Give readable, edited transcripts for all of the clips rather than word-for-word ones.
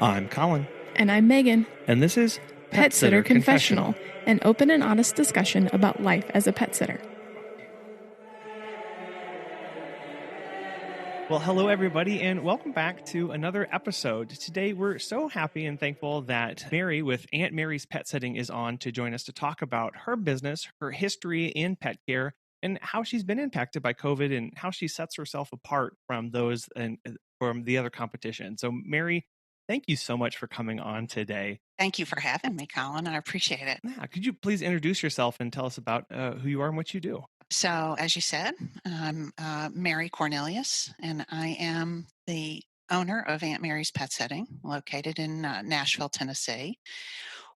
I'm Colin. And I'm Megan. And this is Pet Sitter Confessional, an open and honest discussion about life as a pet sitter. Well, hello, everybody, and welcome back to another episode. Today, we're so happy and thankful that Mary with Aunt Mary's Pet Sitting is on to join us to talk about her business, her history in pet care, and how she's been impacted by COVID and how she sets herself apart from those and from the other competition. So, Mary, thank you so much for coming on today. Thank you for having me, Colin. I appreciate it. Yeah, could you please introduce yourself and tell us about who you are and what you do? So, as you said, I'm Mary Cornelius, and I am the owner of Aunt Mary's Pet Sitting, located in Nashville, Tennessee.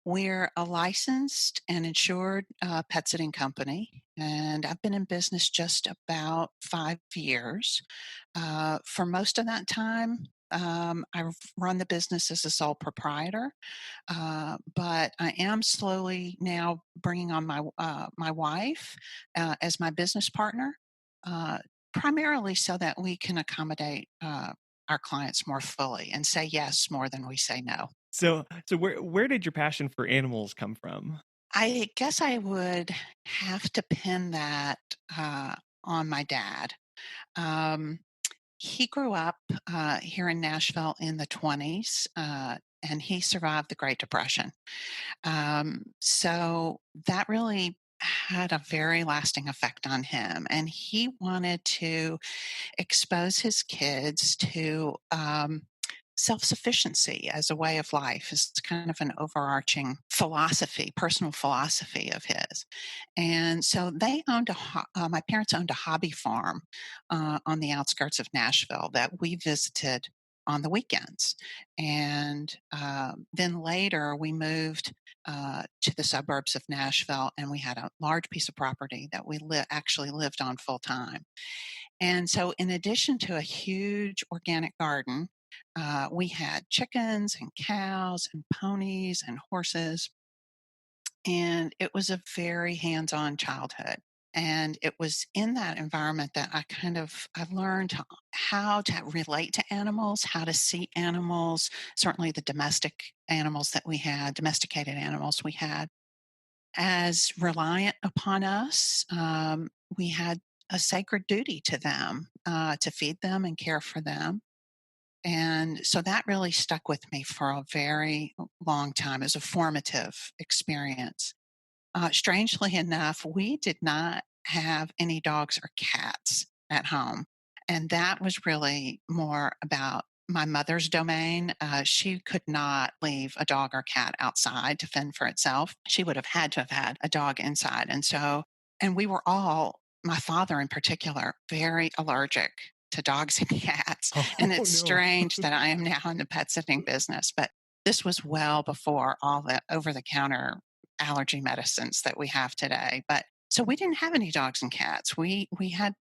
We're a licensed and insured pet sitting company, and I've been in business just about 5 years. For most of that time, I've run the business as a sole proprietor, but I am slowly now bringing on my wife as my business partner, primarily so that we can accommodate our clients more fully and say yes more than we say no. So where did your passion for animals come from? I guess I would have to pin that on my dad. Um, he grew up here in Nashville in the 20s, and he survived the Great Depression. So that really had a very lasting effect on him. And he wanted to expose his kids to self sufficiency as a way of life. It's kind of an overarching philosophy, personal philosophy of his. And so they owned my parents owned a hobby farm on the outskirts of Nashville that we visited on the weekends. And then later we moved to the suburbs of Nashville, and we had a large piece of property that we actually lived on full time. And so, in addition to a huge organic garden, we had chickens and cows and ponies and horses. And it was a very hands on childhood. And it was in that environment that I learned how to relate to animals, how to see animals, certainly the domesticated animals we had, as reliant upon us. We had a sacred duty to them to feed them and care for them. And so that really stuck with me for a very long time as a formative experience. Strangely enough, we did not have any dogs or cats at home. And that was really more about my mother's domain. She could not leave a dog or cat outside to fend for itself. She would have had to have had a dog inside. And we were all, my father in particular, very allergic to dogs and cats. And it's strange that I am now in the pet sitting business, but this was well before all the over the counter allergy medicines that we have today. But so we didn't have any dogs and cats. We had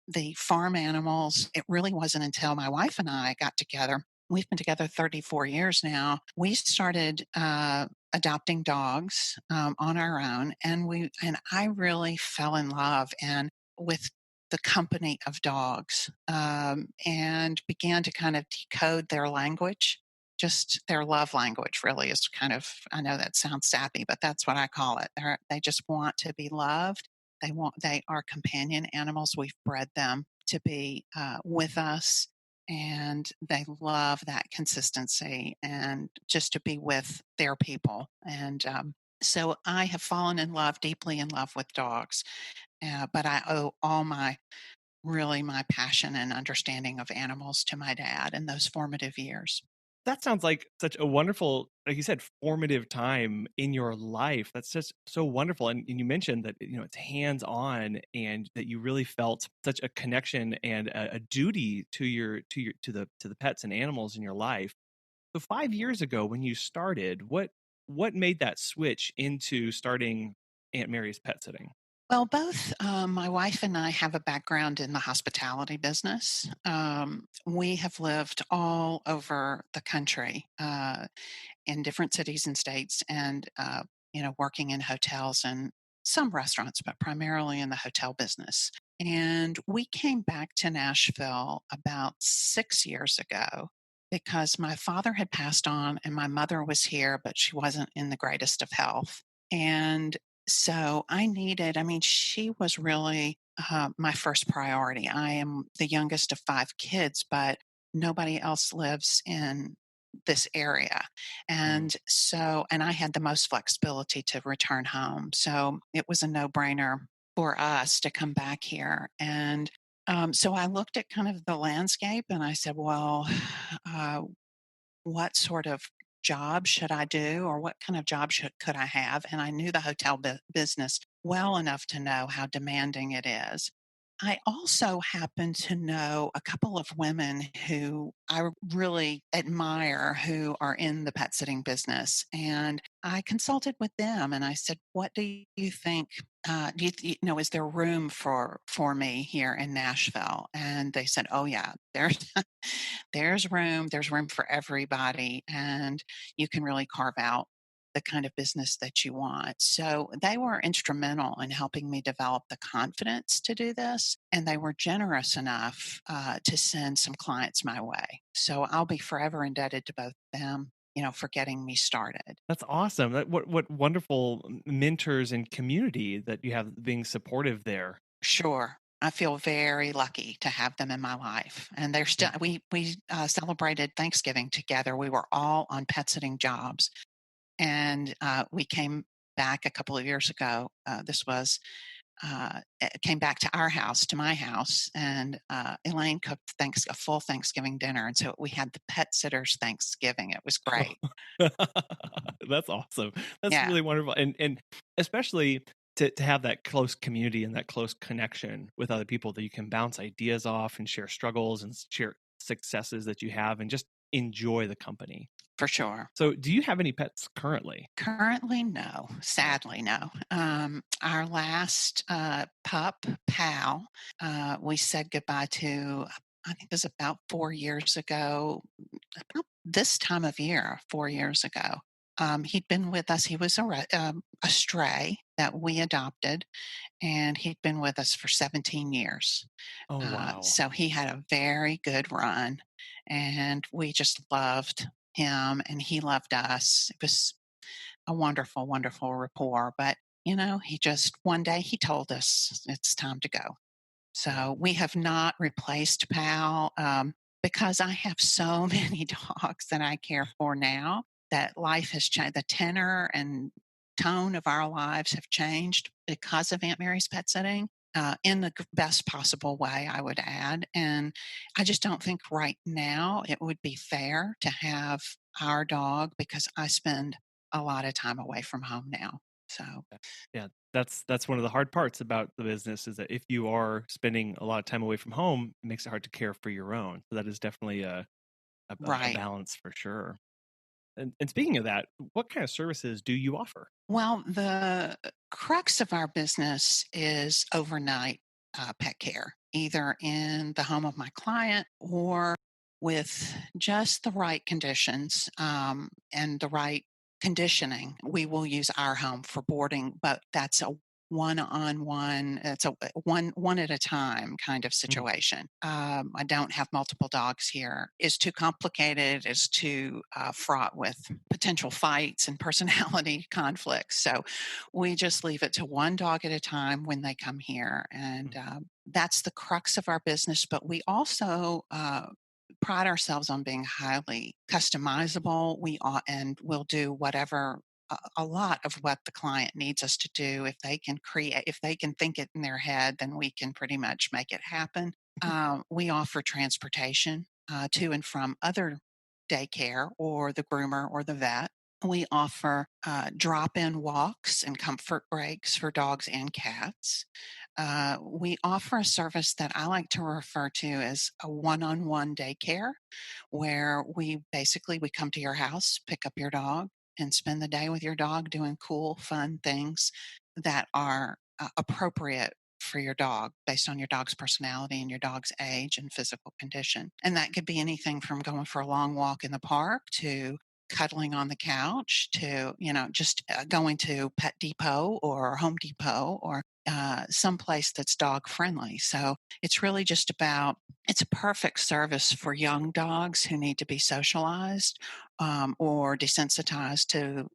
the farm animals. It really wasn't until my wife and I got together. We've been together 34 years now. We started adopting dogs on our own, and I really fell in love with the company of dogs, and began to kind of decode their language. Just their love language really is kind of, I know that sounds sappy, but that's what I call it. They just want to be loved. They are companion animals. We've bred them to be with us, and they love that consistency and just to be with their people. And so I have fallen deeply in love with dogs. But I owe all my passion and understanding of animals to my dad in those formative years. That sounds like such a wonderful, like you said, formative time in your life. That's just so wonderful. And you mentioned that, it's hands on and that you really felt such a connection and a duty to the pets and animals in your life. So 5 years ago when you started, what made that switch into starting Aunt Mary's Pet Sitting? Well, both my wife and I have a background in the hospitality business. We have lived all over the country in different cities and states, and working in hotels and some restaurants, but primarily in the hotel business. And we came back to Nashville about 6 years ago. because my father had passed on and my mother was here, but she wasn't in the greatest of health. And so I mean, she was really my first priority. I am the youngest of five kids, but nobody else lives in this area. Mm. And I had the most flexibility to return home. So it was a no brainer for us to come back here. And so I looked at kind of the landscape and I said, well, uh, what sort of job should I do or what kind of job could I have? And I knew the hotel business well enough to know how demanding it is. I also happen to know a couple of women who I really admire who are in the pet sitting business. And I consulted with them and I said, what do you think? You know, is there room for me here in Nashville? And they said, oh yeah, there's there's room for everybody, and you can really carve out the kind of business that you want. So they were instrumental in helping me develop the confidence to do this, and they were generous enough to send some clients my way. So I'll be forever indebted to both of them, you know, for getting me started. That's awesome. What wonderful mentors and community that you have being supportive there. Sure. I feel very lucky to have them in my life, and they're Yeah. still. We celebrated Thanksgiving together. We were all on pet sitting jobs, and we came back a couple of years ago. This was came back to our house, to my house, and Elaine cooked a full Thanksgiving dinner, and so we had the pet sitters Thanksgiving. It was great. That's awesome. That's Yeah, really wonderful, and especially to have that close community and that close connection with other people that you can bounce ideas off and share struggles and share successes that you have and just enjoy the company. for sure. So, do you have any pets currently? Currently, no. No. Sadly, no. Our last pup, Pal, we said goodbye to, I think it was about 4 years ago, about this time of year, 4 years ago. He'd been with us. He was a stray that we adopted, and he'd been with us for 17 years. Oh, wow. So he had a very good run, and we just loved him, and he loved us. It was a wonderful, wonderful rapport. But, you know, he just one day he told us it's time to go. Yeah. So we have not replaced Pal because I have so many dogs that I care for now that life has changed. The tenor and tone of our lives have changed because of Aunt Mary's pet sitting. In the best possible way, I would add. And I just don't think right now it would be fair to have our dog because I spend a lot of time away from home now. So, Yeah. Yeah, that's one of the hard parts about the business is that if you are spending a lot of time away from home, it makes it hard to care for your own. So that is definitely a right. balance for sure. And speaking of that, what kind of services do you offer? Well, the crux of our business is overnight pet care, either in the home of my client or with just the right conditions and the right conditioning. We will use our home for boarding, but that's a one-on-one. It's a one at a time kind of Mm. situation. I don't have multiple dogs here. It's too complicated. It's too fraught with potential fights and personality conflicts. So we just leave it to one dog at a time when they come here, and Mm. that's the crux of our business. But we also pride ourselves on being highly customizable. And we'll do whatever a lot of what the client needs us to do. If they can think it in their head, then we can pretty much make it happen. We offer transportation to and from other daycare or the groomer or the vet. We offer drop in walks and comfort breaks for dogs and cats. We offer a service that I like to refer to as a one-on-one daycare, where we come to your house, pick up your dog, and spend the day with your dog doing cool, fun things that are appropriate for your dog based on your dog's personality and your dog's age and physical condition. And that could be anything from going for a long walk in the park to cuddling on the couch to, you know, just going to Pet Depot or Home Depot or someplace that's dog friendly. So it's really just about, it's a perfect service for young dogs who need to be socialized or desensitized to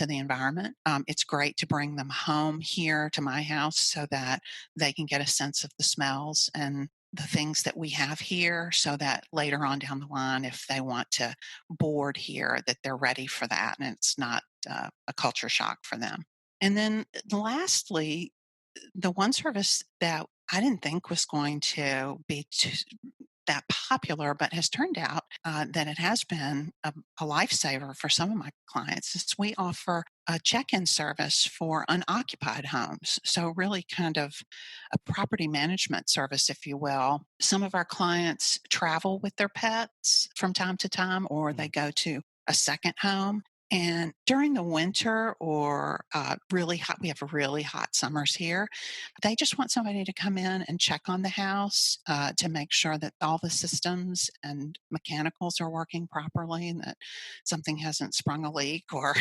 the environment. It's great to bring them home here to my house so that they can get a sense of the smells and the things that we have here, so that later on down the line, if they want to board here, that they're ready for that and it's not a culture shock for them. And then lastly, the one service that I didn't think was going to be that popular, but has turned out that it has been a lifesaver for some of my clients, is we offer a check-in service for unoccupied homes. So really kind of a property management service, if you will. Some of our clients travel with their pets from time to time, or they Mm. go to a second home. And during the winter or really hot, we have really hot summers here. They just want somebody to come in and check on the house to make sure that all the systems and mechanicals are working properly and that something hasn't sprung a leak or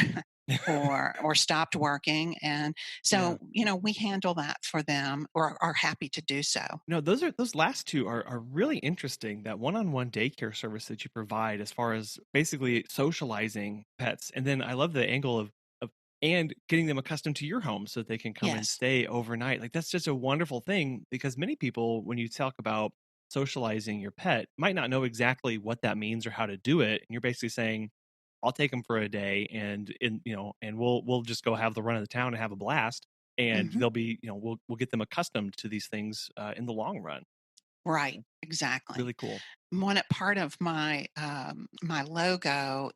or stopped working. And Yeah. so, we handle that for them or are happy to do so. No, those last 2 are really interesting, that one-on-one daycare service that you provide as far as basically socializing pets, and then I love the angle of and getting them accustomed to your home so that they can come and Yes. stay overnight. Like, that's just a wonderful thing because many people, when you talk about socializing your pet, might not know exactly what that means or how to do it, and you're basically saying, "I'll take them for a day, and we'll just go have the run of the town and have a blast." And Hmm. they'll be, we'll get them accustomed to these things in the long run. Right. Exactly. Really cool. One part of my logo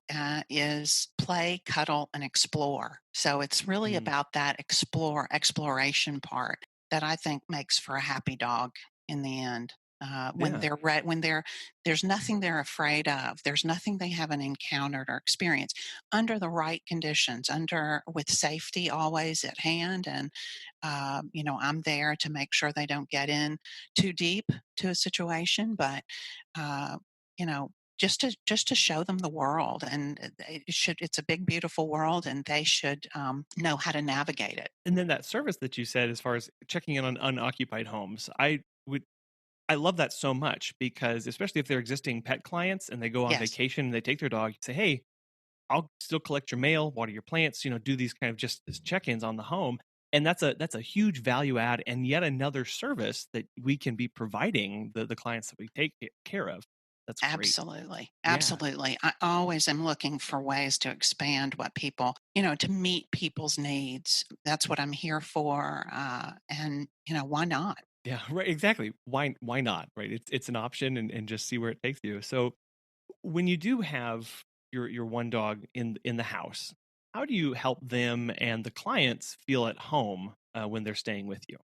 is play, cuddle, and explore. So it's really Mm, about that exploration part that I think makes for a happy dog in the end. When yeah. there's nothing they're afraid of, there's nothing they haven't encountered or experienced under the right conditions, under with safety always at hand, and I'm there to make sure they don't get in too deep to a situation, but uh, you know, just to show them the world, and it's a big, beautiful world, and they should know how to navigate it. And then that service that you said, as far as checking in on unoccupied homes, I love that so much because especially if they're existing pet clients and they go on Yes. vacation and they take their dog, you say, "Hey, I'll still collect your mail, water your plants, do these kind of just as check-ins on the home." And that's a huge value add and yet another service that we can be providing the clients that we take care of. That's great. Absolutely. Yeah. Absolutely. I always am looking for ways to expand what people, to meet people's needs. That's what I'm here for. And, why not? Yeah, right, exactly. Why not, right? It's an option and just see where it takes you. So, when you do have your one dog in the house, how do you help them and the clients feel at home, when they're staying with you?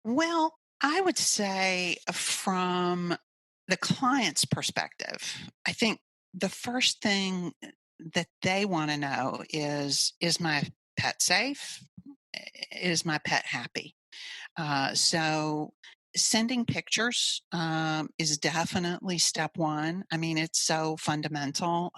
Well, I would say from the client's perspective, I think the first thing that they want to know is my pet safe? Is my pet happy? So sending pictures is definitely step one. I mean, it's so fundamental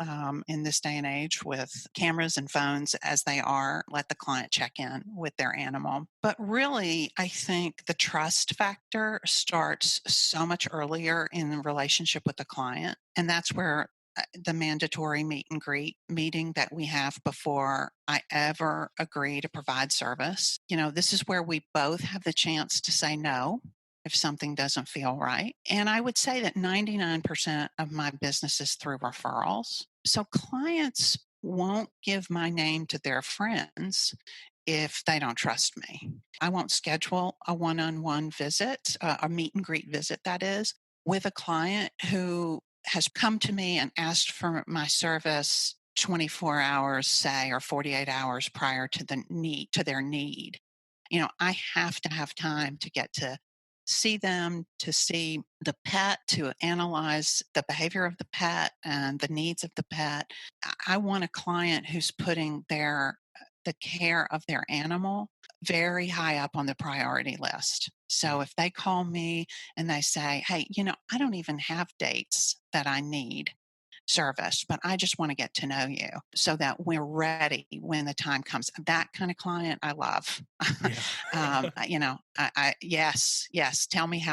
in this day and age with cameras and phones as they are. Let the client check in with their animal. But really, I think the trust factor starts so much earlier in the relationship with the client. And that's where the mandatory meet and greet meeting that we have before I ever agree to provide service. This is where we both have the chance to say no if something doesn't feel right. And I would say that 99% of my business is through referrals. So clients won't give my name to their friends if they don't trust me. I won't schedule a one on one visit, a meet and greet visit, that is, with a client who has come to me and asked for my service 24 hours, say, or 48 hours prior to their need. I have to have time to get to see them, to see the pet, to analyze the behavior of the pet and the needs of the pet. I want a client who's putting the care of their animal very high up on the priority list. So if they call me and they say, "Hey, I don't even have dates that I need service, but I just want to get to know you so that we're ready when the time comes. That kind of client I love. Yeah. Yes, yes. Tell me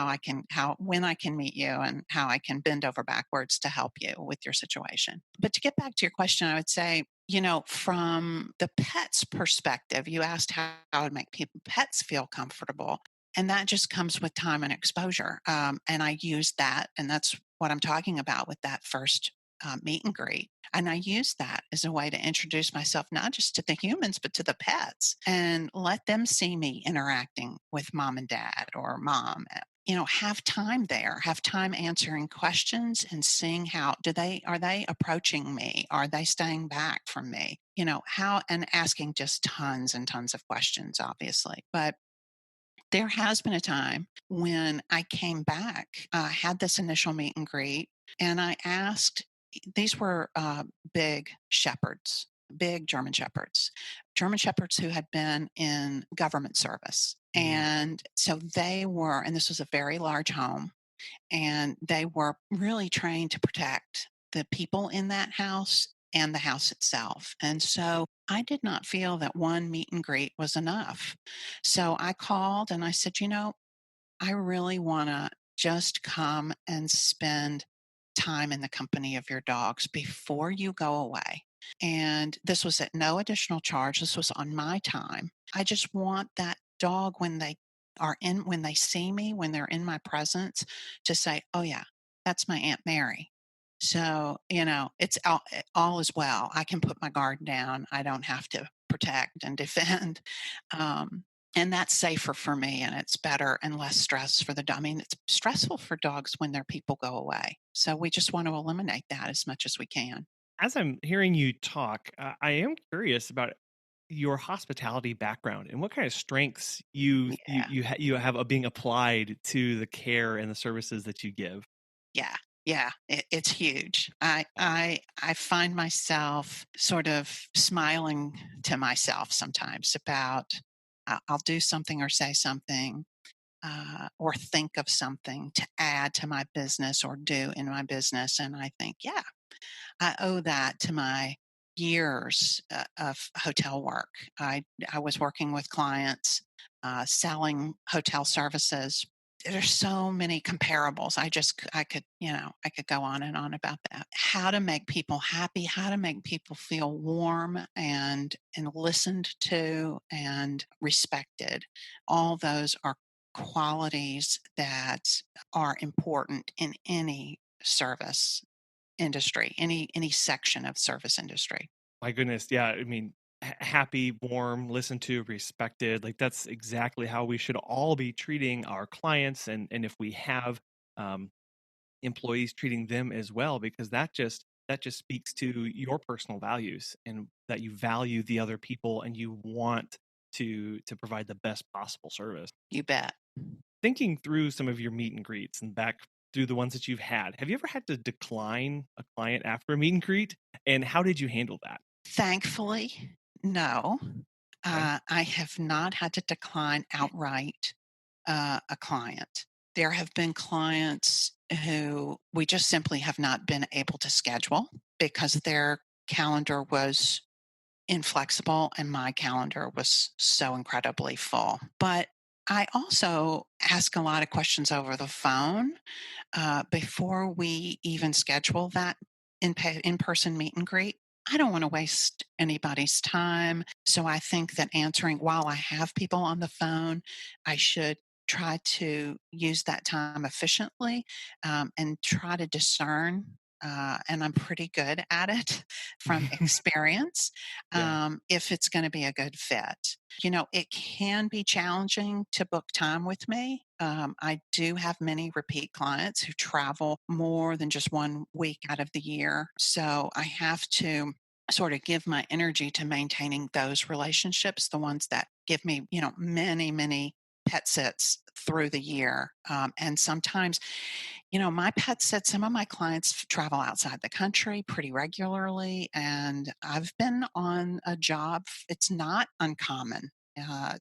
when I can meet you and how I can bend over backwards to help you with your situation. But to get back to your question, I would say, from the pet's perspective, you asked how to make pets feel comfortable. And that just comes with time and exposure. And I use that, and that's what I'm talking about with that first meet and greet. And I use that as a way to introduce myself, not just to the humans, but to the pets and let them see me interacting with mom and dad or mom. Have time there, have time answering questions and seeing are they approaching me? Are they staying back from me? And asking just tons and tons of questions, obviously. But there has been a time when I came back, had this initial meet and greet, and I asked, these were big shepherds, big German shepherds who had been in government service. Mm, And so and this was a very large home, and they were really trained to protect the people in that house and the house itself. And so I did not feel that one meet and greet was enough. So I called and I said, I really want to just come and spend time in the company of your dogs before you go away. And this was at no additional charge. This was on my time. I just want that dog when they see me, when they're in my presence, to say, oh, yeah, that's my Aunt Mary. So, it's all is well. I can put my guard down. I don't have to protect and defend. Um, and that's safer for me, and it's better and less stress for the dog. I mean, it's stressful for dogs when their people go away. So we just want to eliminate that as much as we can. as I'm hearing you talk, I am curious about your hospitality background and what kind of strengths Yeah. you have being applied to the care and the services that you give. Yeah. Yeah, it's huge. I find myself sort of smiling to myself sometimes about I'll do something or say something or think of something to add to my business or do in my business, and I think, yeah, I owe that to my years of hotel work. I was working with clients, selling hotel services. There's so many comparables. I could go on and on about that. How to make people happy, how to make people feel warm and listened to and respected. All those are qualities that are important in any service industry, any section of service industry. My goodness, yeah, I mean, happy, warm, listened to, respected, like, that's exactly how we should all be treating our clients, and if we have, um, employees, treating them as well, because that just speaks to your personal values and that you value the other people and you want to provide the best possible service. You bet. Thinking through some of your meet and greets and back through the ones that you've had, have you ever had to decline a client after a meet and greet, and how did you handle that? Thankfully, no. Okay. I have not had to decline outright a client. There have been clients who we just simply have not been able to schedule because their calendar was inflexible and my calendar was so incredibly full. But I also ask a lot of questions over the phone before we even schedule that in person meet and greet. I don't want to waste anybody's time. So I think that answering while I have people on the phone, I should try to use that time efficiently and try to discern. And I'm pretty good at it from experience Yeah. if it's going to be a good fit. It can be challenging to book time with me. I do have many repeat clients who travel more than just 1 week out of the year. So I have to sort of give my energy to maintaining those relationships, the ones that give me, many, many pet sits through the year. And sometimes, my pet sits, some of my clients travel outside the country pretty regularly. And I've been on a job, it's not uncommon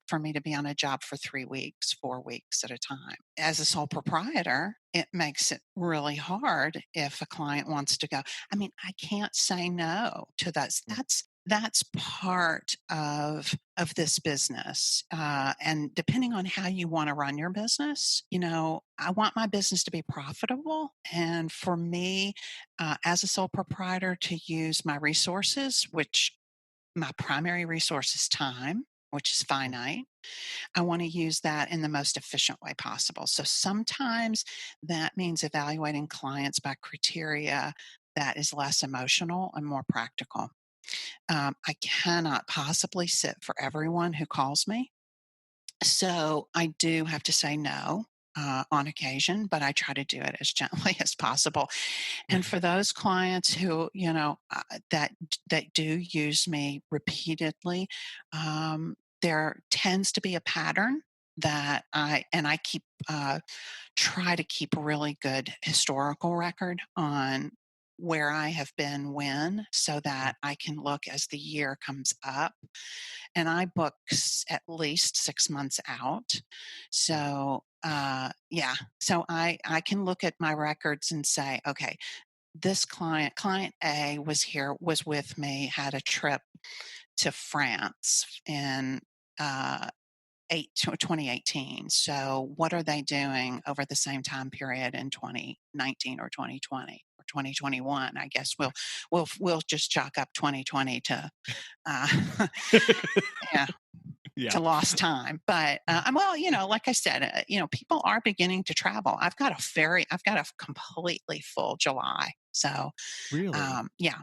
for me to be on a job for 3 weeks, 4 weeks at a time. As a sole proprietor, it makes it really hard if a client wants to go. I mean, I can't say no to that. Mm. That's part of this business, and depending on how you want to run your business, I want my business to be profitable, and for me, as a sole proprietor, to use my resources, which my primary resource is time, which is Mm. finite. I want to use that in the most efficient way possible. So sometimes that means evaluating clients by criteria that is less emotional and more practical. I cannot possibly sit for everyone who calls me. So I do have to say no. On occasion, but I try to do it as gently as possible. And for those clients who, that do use me repeatedly, there tends to be a pattern that I keep try to keep a really good historical record on where I have been when, so Mm. that I can look as the year comes up, and I book at least 6 months out. Wow. So yeah, so I can look at my records and say, okay, this client A was with me, had a trip to France in uh 2018. So what are they doing over the same time period in 2019 or 2020 or 2021? I guess we'll just chalk up 2020 to uh yeah, Yeah. to lost time. But well, like I said, people are beginning to travel. I've got a completely full July. So Really? yeah,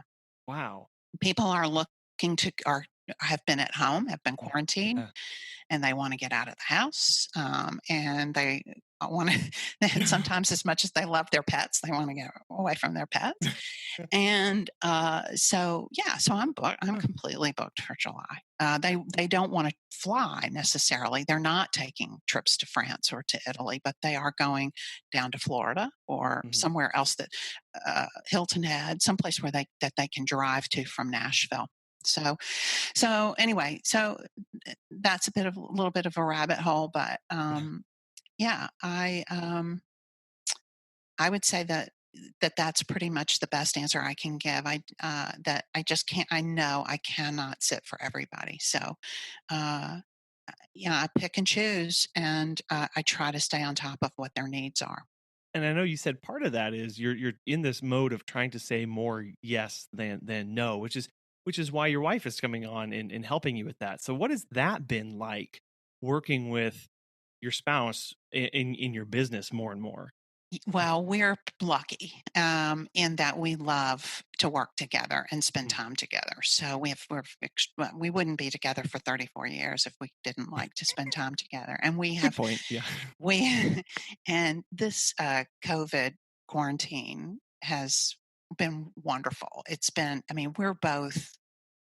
Wow. people are looking to are have been at home, have been quarantined, Yeah. and they want to get out of the house. And they want to, and sometimes as much as they love their pets, they want to get away from their pets. And so, yeah, so I'm booked. I'm Huh. completely booked for July. They don't want to fly necessarily. They're not taking trips to France or to Italy, but they are going down to Florida or Mhm. somewhere else that Hilton Head, someplace where they can drive to from Nashville. So anyway, that's a little bit of a rabbit hole, but yeah, I would say that's pretty much the best answer I can give. That I just can't. I know I cannot sit for everybody. So, uh, yeah, I pick and choose, and I try to stay on top of what their needs are. And I know you said part of that is you're in this mode of trying to say more yes than no, which is why your wife is coming on and helping you with that. So what has that been like working with your spouse in your business more and more? Well, we're lucky in that we love to work together and spend Mm. time together. So well, we wouldn't be together for 34 years if we didn't like to spend time together. And Good point. Yeah. we, and this COVID quarantine has been wonderful. I mean, we're both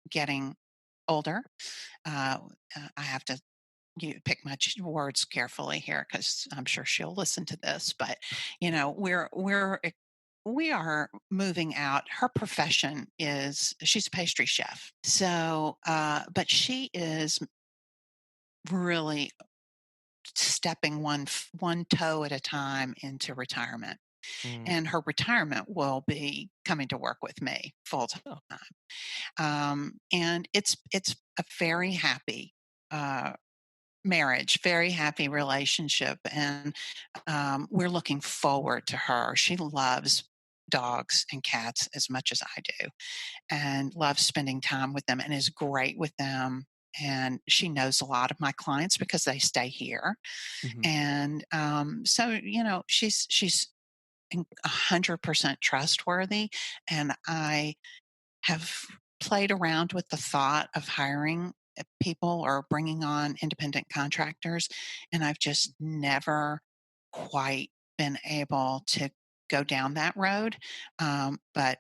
getting older. Uh, I have to pick my words carefully here because I'm sure she'll listen to this. But we are moving out. Her profession is she's a pastry chef. So, but she is really stepping one toe at a time into retirement, Mm. and her retirement will be coming to work with me full time. Oh, And it's a very happy uh, marriage, very happy relationship, and we're looking forward to her. She loves dogs and cats as much as I do, and loves spending time with them, and is great with them. And she knows a lot of my clients because they stay here, mhm. and so she's 100% trustworthy, and I have played around with the thought of hiring people or bringing on independent contractors, and I've just never quite been able to go down that road. But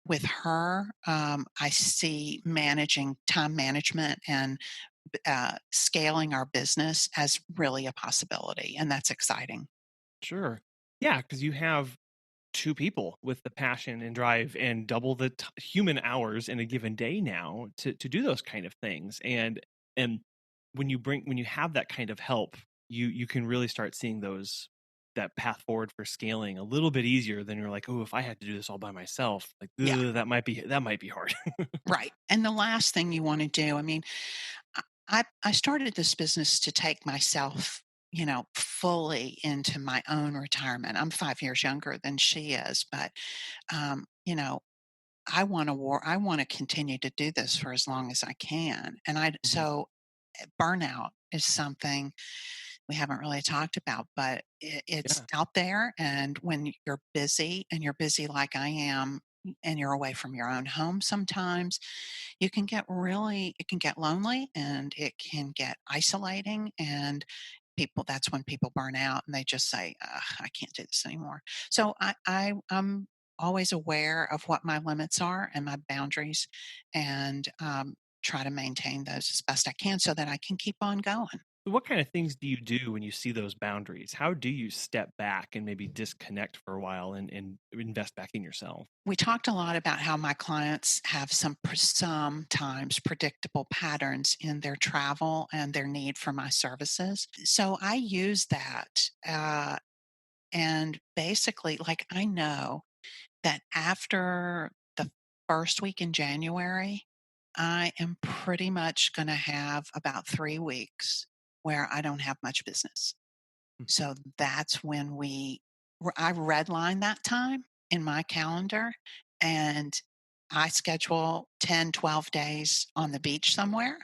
with her, I see managing time management and scaling our business as really a possibility, and that's exciting. Sure. Yeah, because you have two people with the passion and drive and double the human hours in a given day now to do those kind of things. And when you have that kind of help, you can really start seeing those that path forward for scaling a little bit easier than you're like, oh, if I had to do this all by myself, like Yeah, that might be hard. right. And the last thing you want to do, I mean, I started this business to take myself, fully into my own retirement. I'm 5 years younger than she is, but um, you know, I want to continue to do this for as long as I can. And Mhm. burnout is something we haven't really talked about, but it's Yeah. out there. And when you're busy and you're busy like I am, and you're away from your own home sometimes, it can get lonely and it can get isolating. And that's when people burn out and they just say, "Ugh, I can't do this anymore." So I'm always aware of what my limits are and my boundaries, and try to maintain those as best I can so that I can keep on going. What kind of things do you do when you see those boundaries? How do you step back and maybe disconnect for a while and invest back in yourself? We talked a lot about how my clients have sometimes predictable patterns in their travel and their need for my services. So I use that, and basically, like, I know that after the first week in January, I am pretty much going to have about 3 weeks where I don't have much business. Mm. So that's when I redline that time in my calendar, and I schedule 10, 12 days on the beach somewhere.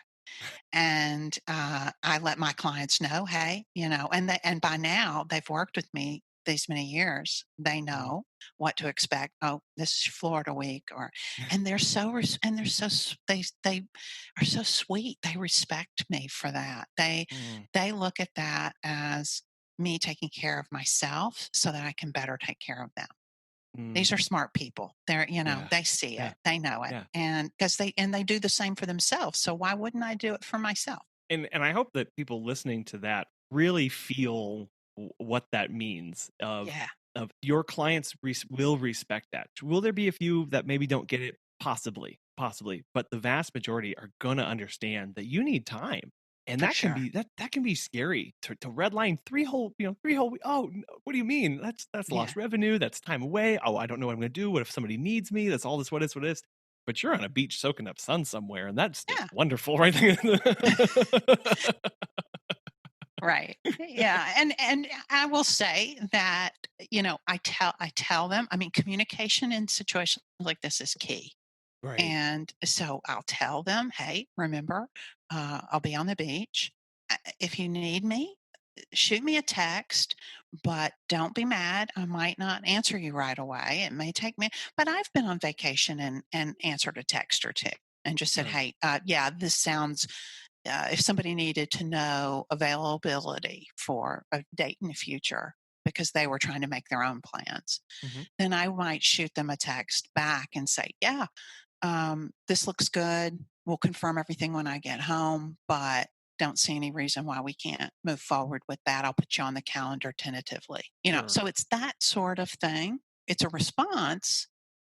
And I let my clients know, hey, and by now they've worked with me these many years. They Mhm. know what to expect. Oh, this is Florida week, and they are so sweet. They respect me for that. Mm, They look at that as me taking care of myself so that I can better take care of them. These mm. are smart people. Yeah. They see Yeah. it, they know it, Yeah. and because they do the same for themselves. So why wouldn't I do it for myself? And I hope that people listening to that really feel what that means Yeah, of your clients will respect that. Will there be a few that maybe don't get it? Possibly, possibly, but the vast majority are gonna understand that you need time, and for sure. that can be scary to redline 3 whole oh, what do you mean? That's Yeah, lost revenue, that's time away. Oh, I don't know what I'm gonna do. What if somebody needs me? That's all this, what is, what is. But you're on a beach soaking up sun somewhere, and that's just yeah, wonderful, right there. right. Yeah, and I will say that I tell them. I mean, communication in situations like this is key. Right. And so I'll tell them, hey, remember, I'll be on the beach. If you need me, shoot me a text, but don't be mad. I might not answer you right away. It may take me, but I've been on vacation and answered a text or two and just said, Sure. hey, yeah, this sounds, if somebody needed to know availability for a date in the future because they were trying to make their own plans, Mhm. then I might shoot them a text back and say, yeah, this looks good. We'll confirm everything when I get home, but don't see any reason why we can't move forward with that. I'll put you on the calendar tentatively. Sure. So it's that sort of thing. It's a response,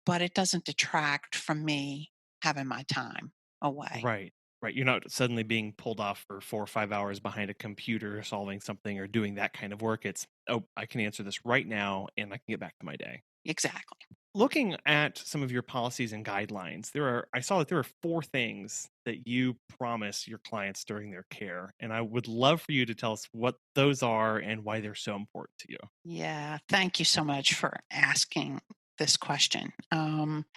but it doesn't detract from me having my time away. Right. Right. You're not suddenly being pulled off for 4 or 5 hours behind a computer solving something or doing that kind of work. It's, "Oh, I can answer this right now, and I can get back to my day." Exactly. Looking at some of your policies and guidelines, I saw that there are 4 things that you promise your clients during their care, and I would love for you to tell us what those are and why they're so important to you. Yeah. Thank you so much for asking this question.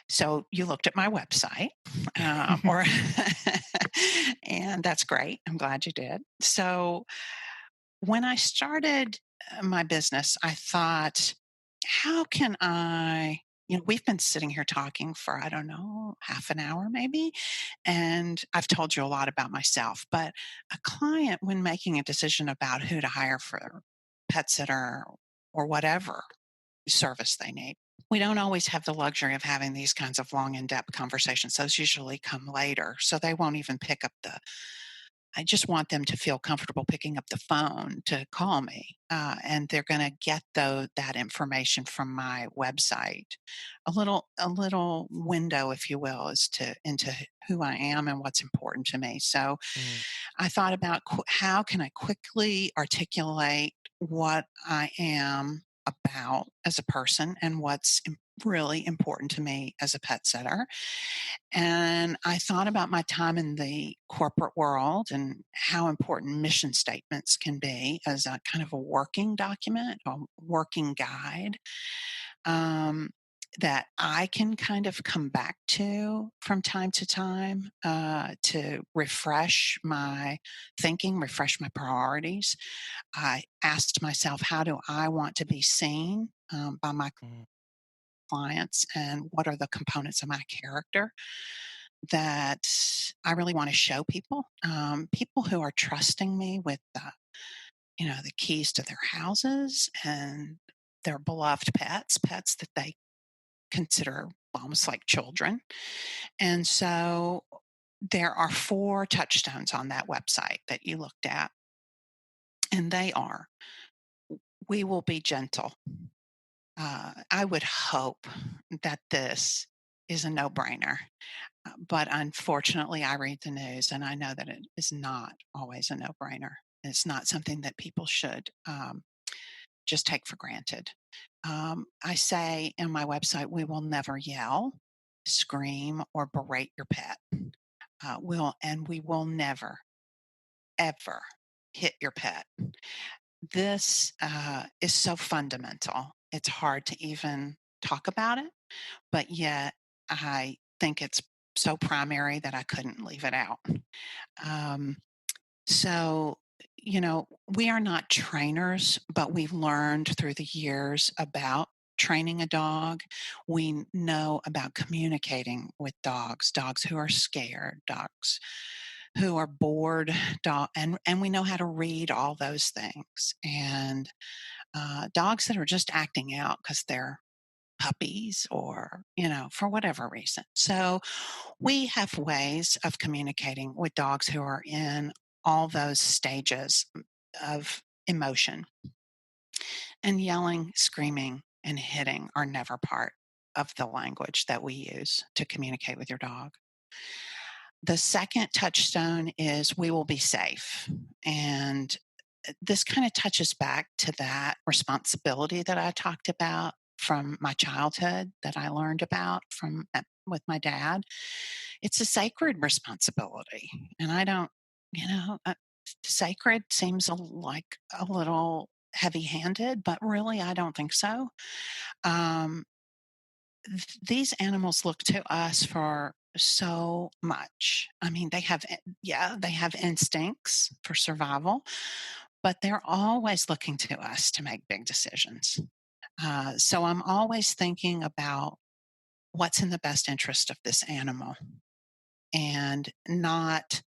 So you looked at my website, or and that's great. I'm glad you did. So when I started my business, I thought, how can I? We've been sitting here talking for, I don't know, half an hour maybe. And I've told you a lot about myself, but a client, when making a decision about who to hire for pet sitter or whatever service they need, we don't always have the luxury of having these kinds of long, in depth conversations. Those usually come later. So they won't even pick up I just want them to feel comfortable picking up the phone to call me, and they're going to get that information from my website. A little window, if you will, as to into who I am and what's important to me. So Mm, I thought about how can I quickly articulate what I am about as a person and what's really important to me as a pet sitter. And I thought about my time in the corporate world and how important mission statements can be as a kind of a working document, a working guide, um, that I can kind of come back to from time to time, to refresh my thinking, refresh my priorities. I asked myself, how do I want to be seen by my mm, clients, and what are the components of my character that I really want to show people? People who are trusting me with the keys to their houses and their beloved pets, pets that they consider almost like children. And so there are four touchstones on that website that you looked at, and they are: we will be gentle. I would hope that this is a no brainer. But unfortunately, I read the news and I know that it is not always a no brainer. It's not something that people should just take for granted. I say in my website, we will never yell, scream, or berate your pet. We will never, ever hit your pet. This is so fundamental. It's hard to even talk about it, but yet I think it's so primary that I couldn't leave it out. Um, so, we are not trainers, but we've learned through the years about training a dog. We know about communicating with dogs who are scared, dogs who are bored, and we know how to read all those things. And dogs that are just acting out because they're puppies or, for whatever reason. So we have ways of communicating with dogs who are in all those stages of emotion. And yelling, screaming, and hitting are never part of the language that we use to communicate with your dog. The second touchstone is we will be safe. And this kind of touches back to that responsibility that I talked about from my childhood that I learned about from with my dad. It's a sacred responsibility, and I don't, sacred seems like a little heavy-handed, but really, I don't think so. Um, these animals look to us for so much. I mean, they have instincts for survival, but they're always looking to us to make big decisions. So I'm always thinking about what's in the best interest of this animal, and not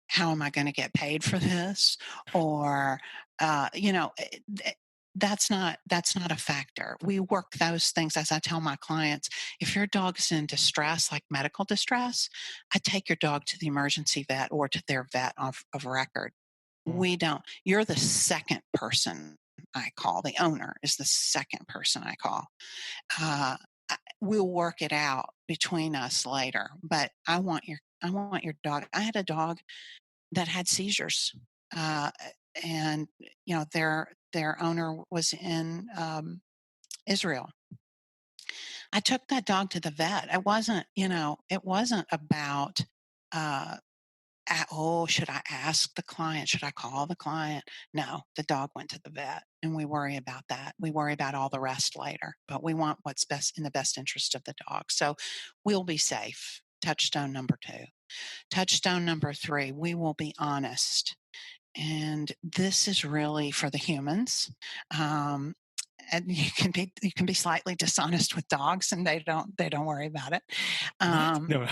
how am I going to get paid for this, or uh, you know eh, eh, that's not a factor. We work those things, as I tell my clients. If your dog is in distress, like medical distress, I take your dog to the emergency vet or to their vet of record. mm, We don't. You're the second person I call. The owner is the second person I call. uh, we'll work it out between us later, but I want your dog. I had a dog that had seizures. Uh, and their owner was in Israel. I took that dog to the vet. It wasn't about uh, should I ask the client? Should I call the client? No, the dog went to the vet, and we worry about that. We worry about all the rest later, but we want what's best in the best interest of the dog. So we'll be safe. Touchstone number two. Touchstone number three, we will be honest. And this is really for the humans. Um, and you can be slightly dishonest with dogs, and they don't worry about it. what? Um, No.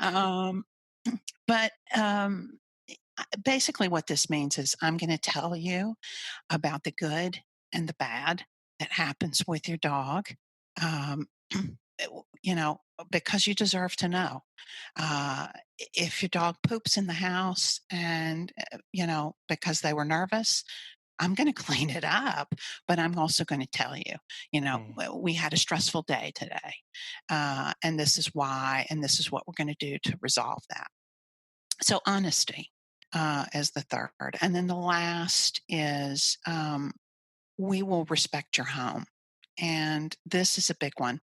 um, but basically, what this means is I'm going to tell you about the good and the bad that happens with your dog. Um, because you deserve to know. Uh, if your dog poops in the house and, because they were nervous, I'm going to clean it up, but I'm also going to tell you, Mm. we had a stressful day today. And this is why, and this is what we're going to do to resolve that. So honesty is the third. And then the last is we will respect your home. And this is a big one.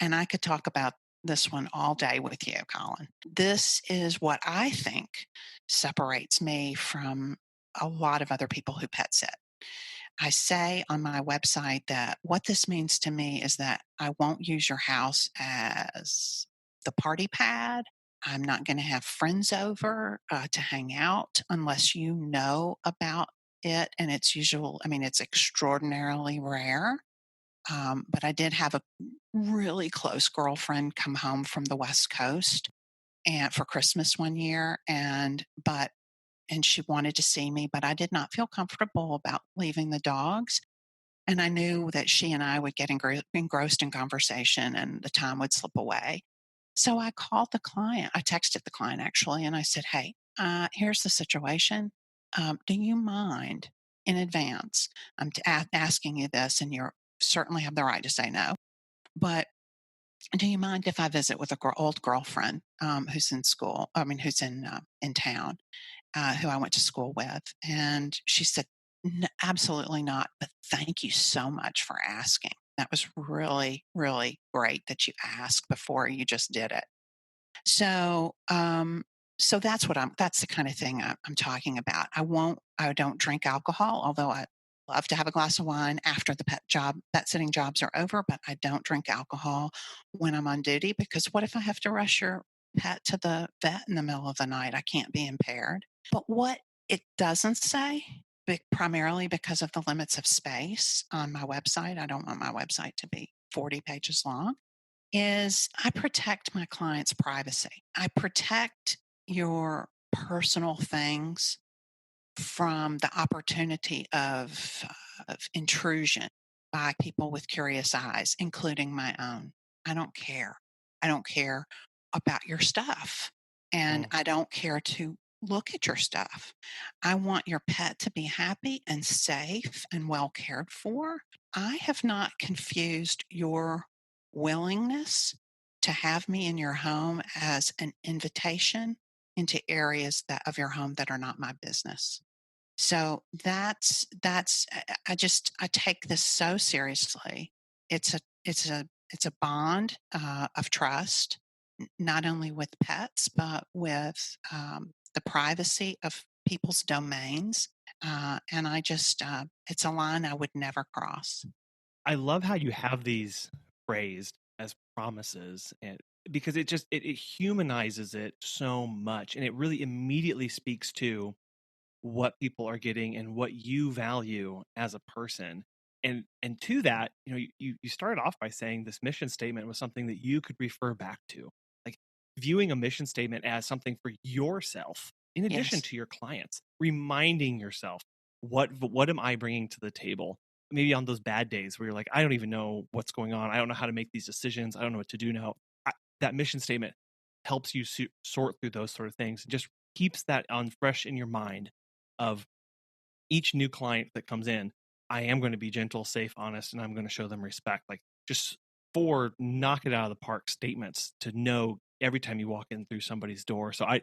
And I could talk about this one all day with you, Colin. This is what I think separates me from a lot of other people who pet sit. I say on my website that what this means to me is that I won't use your house as the party pad. I'm not going to have friends over to hang out unless you know about it. And it's extraordinarily rare. But I did have a really close girlfriend come home from the West Coast and for Christmas one year, and she wanted to see me, but I did not feel comfortable about leaving the dogs. And I knew that she and I would get engrossed in conversation and the time would slip away. So I called the client. I texted the client actually, and I said, "Hey, here's the situation. Do you mind in advance? Asking you this, and you certainly have the right to say no. But do you mind if I visit with a old girlfriend who's in school? I mean, who's in town, who I went to school with?" And she said, Absolutely not. But thank you so much for asking. That was really, really great that you asked before you just did it." So, so that's the kind of thing I'm talking about. I don't drink alcohol, although I love to have a glass of wine after the pet sitting jobs are over, but I don't drink alcohol when I'm on duty because what if I have to rush your pet to the vet in the middle of the night? I can't be impaired. But what it doesn't say, primarily because of the limits of space on my website, I don't want my website to be 40 pages long, is I protect my client's privacy. I protect your personal things from the opportunity of intrusion by people with curious eyes, including my own. I don't care. I don't care about your stuff. And Mm. I don't care to look at your stuff. I want your pet to be happy and safe and well cared for. I have not confused your willingness to have me in your home as an invitation into areas of your home that are not my business. So I take this so seriously. It's a bond of trust, not only with pets but with the privacy of people's domains. And it's a line I would never cross. I love how you have these phrased as promises, and because it humanizes it so much, and it really immediately speaks to what people are getting and what you value as a person. And to that, you started off by saying this mission statement was something that you could refer back to. Like viewing a mission statement as something for yourself in addition Yes. to your clients, reminding yourself what am I bringing to the table? Maybe on those bad days where you're like, I don't even know what's going on. I don't know how to make these decisions. I don't know what to do now. That mission statement helps you sort through those sort of things. Just keeps that on fresh in your mind of each new client that comes in. I am going to be gentle, safe, honest, and I'm going to show them respect. Like just four knock it out of the park statements to know every time you walk in through somebody's door. So I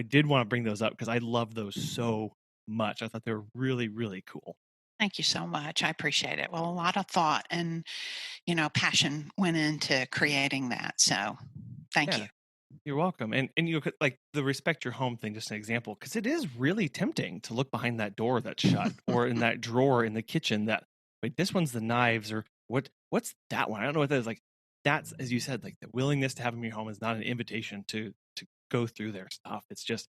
did want to bring those up because I love those so much. I thought they were really, really cool. Thank you so much. I appreciate it. Well, a lot of thought and passion went into creating that. So thank Yeah. you. You're welcome. And you could like the respect your home thing, just an example, because it is really tempting to look behind that door that's shut or in that drawer in the kitchen that wait, this one's the knives or what's that one? I don't know what that is. Like that's as you said, like the willingness to have them in your home is not an invitation to go through their stuff. It's just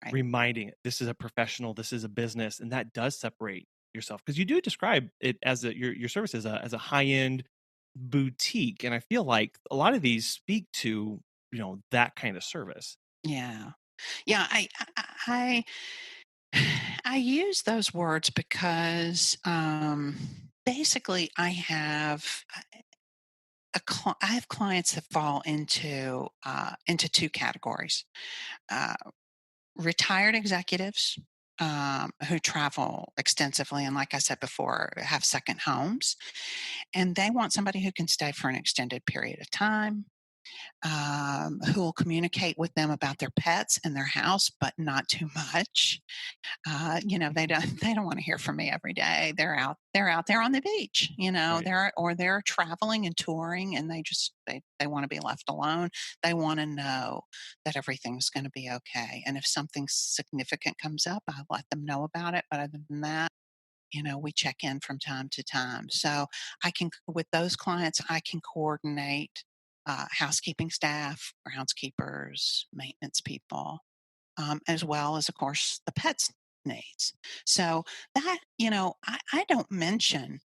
Right. reminding it this is a professional, this is a business, and that does separate yourself because you do describe it as your service as a high end boutique, and I feel like a lot of these speak to that kind of service. Yeah. Yeah. I use those words because basically I have clients that fall into two categories. Uh, Retired executives who travel extensively and, like I said before, have second homes, and they want somebody who can stay for an extended period of time, who will communicate with them about their pets and their house, but not too much. They don't they don't want to hear from me every day. They're out there on the beach. Right. They're traveling and touring, and they want to be left alone. They want to know that everything's going to be okay. And if something significant comes up, I let them know about it. But other than that, we check in from time to time. So with those clients, I can coordinate housekeeping staff, groundskeepers, maintenance people, as well as, of course, the pets' needs. So I don't mention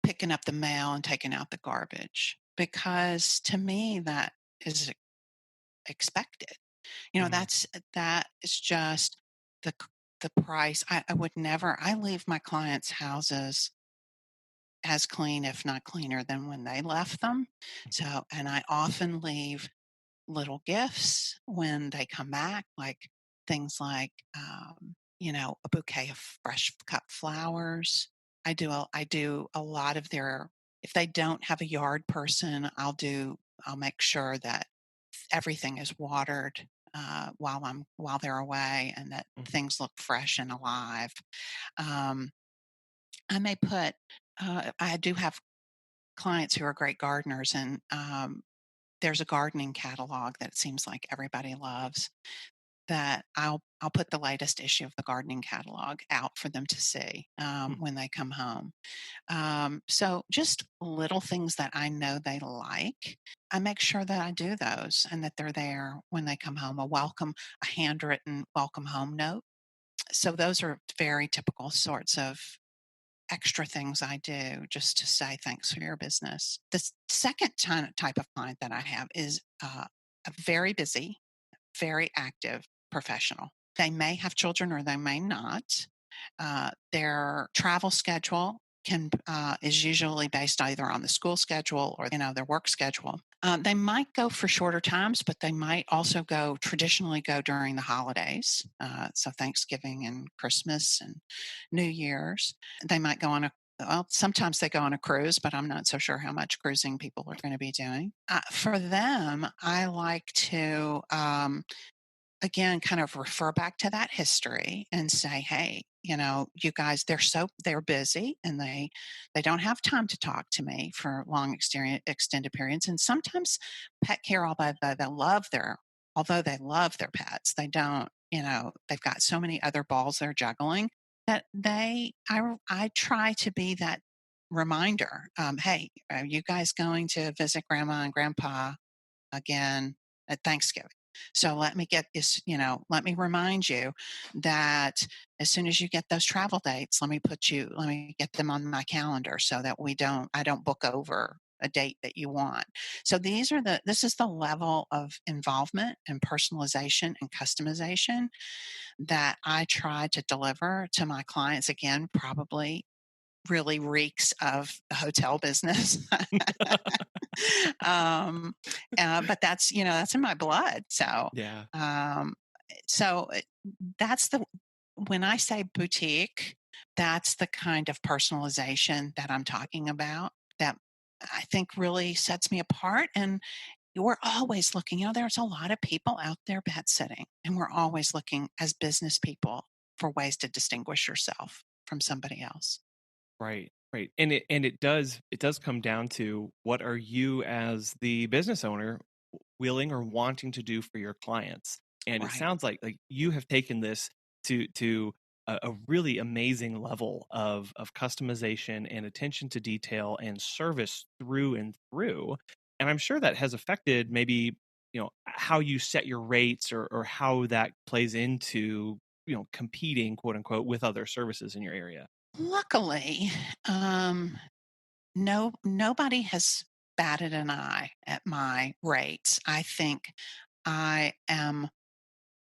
picking up the mail and taking out the garbage because to me that is expected. Mhm. That is just the the price. I would never. I leave my clients' houses as clean, if not cleaner, than when they left them. So, and I often leave little gifts when they come back, like things like, a bouquet of fresh cut flowers. I do a lot of their. If they don't have a yard person, I'll make sure that everything is watered while they're away, and that Mhm. things look fresh and alive. Um, I may put. I do have clients who are great gardeners, and there's a gardening catalog that it seems like everybody loves, that I'll put the latest issue of the gardening catalog out for them to see, Hmm. when they come home. So just little things that I know they like, I make sure that I do those and that they're there when they come home. A handwritten welcome home note. So those are very typical sorts of extra things I do just to say thanks for your business. The second type of client that I have is a very busy, very active professional. They may have children or they may not. Their travel schedule is usually based either on the school schedule or their work schedule. They might go for shorter times, but they might also traditionally go during the holidays, so Thanksgiving and Christmas and New Year's. They might go on a well, sometimes they go on a cruise, but I'm not so sure how much cruising people are going to be doing. For them, I like to again kind of refer back to that history and say, hey, you guys, they're busy, and they don't have time to talk to me for extended periods. And sometimes pet care, although they love their pets, they don't, they've got so many other balls they're juggling that I try to be that reminder. Hey, are you guys going to visit grandma and grandpa again at Thanksgiving? So let me remind you that as soon as you get those travel dates, let me get them on my calendar so that I don't book over a date that you want. So this is the level of involvement and personalization and customization that I try to deliver to my clients. Again, probably really reeks of the hotel business. um, but that's in my blood. Yeah. Um, so it- that's the when I say boutique, that's the kind of personalization that I'm talking about. That I think really sets me apart. And we're always looking. There's a lot of people out there pet sitting, and we're always looking as business people for ways to distinguish yourself from somebody else. Right, right. And it does come down to what are you as the business owner willing or wanting to do for your clients. And it Right. sounds like you have taken this to a really amazing level of customization and attention to detail and service through and through. And I'm sure that has affected maybe, how you set your rates or how that plays into, competing, quote unquote, with other services in your area. Luckily, um, nobody has batted an eye at my rates. I think I am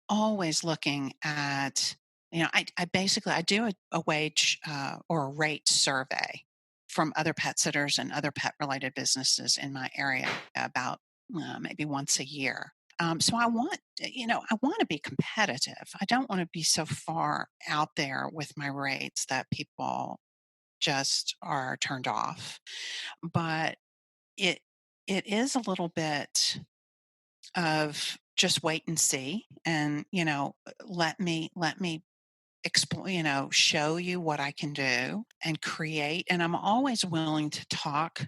always looking at, I do a wage or a rate survey from other pet sitters and other pet related businesses in my area about maybe once a year. So I want to be competitive. I don't want to be so far out there with my rates that people just are turned off. But it it is a little bit of just wait and see, and let me explore, show you what I can do and create. And I'm always willing to talk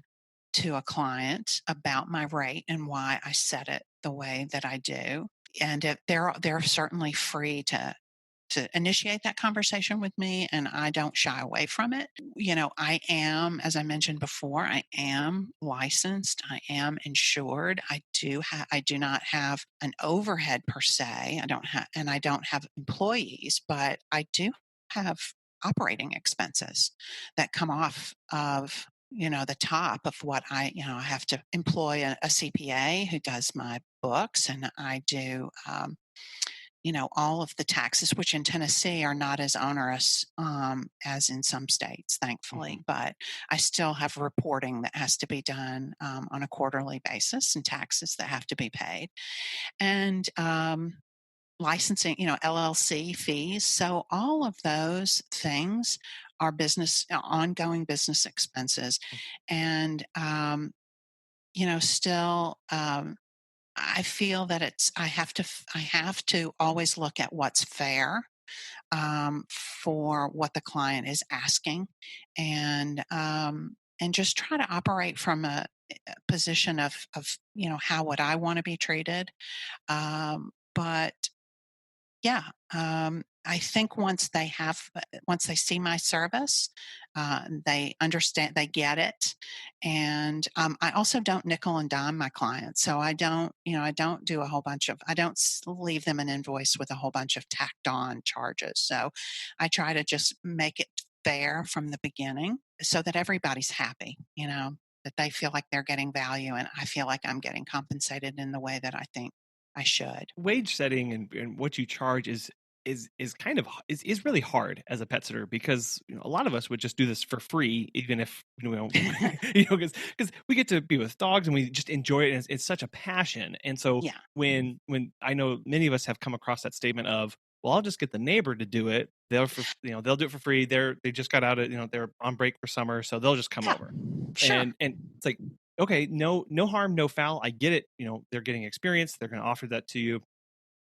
to a client about my rate and why I set it the way that I do. And if they're certainly free to initiate that conversation with me, and I don't shy away from it. I am, as I mentioned before, I am licensed, I am insured. I do not have an overhead per se. I don't have employees, but I do have operating expenses that come off of the top of what I have to employ a CPA who does my books, and I do all of the taxes, which in Tennessee are not as onerous as in some states, Mhm. thankfully. But I still have reporting that has to be done on a quarterly basis, and taxes that have to be paid, and licensing, LLC fees. So all of those things are ongoing business expenses. And, still, I feel that I have to always look at what's fair for what the client is asking, and just try to operate from a position of how would I want to be treated. But yeah, I think once they see my service, they understand, they get it, and I also don't nickel and dime my clients. So I don't do a whole bunch of, I don't leave them an invoice with a whole bunch of tacked on charges. So I try to just make it fair from the beginning, so that everybody's happy. That they feel like they're getting value, and I feel like I'm getting compensated in the way that I think I should. Wage setting and what you charge is kind of is really hard as a pet sitter because a lot of us would just do this for free even if because we get to be with dogs and we just enjoy it, and it's such a passion. And so Yeah. when I know many of us have come across that statement of, well, I'll just get the neighbor to do it, they'll do it for free, they just got out of, they're on break for summer, so they'll just come Yeah. over. Sure. And it's like, okay, no harm, no foul. I get it. They're getting experience. They're going to offer that to you.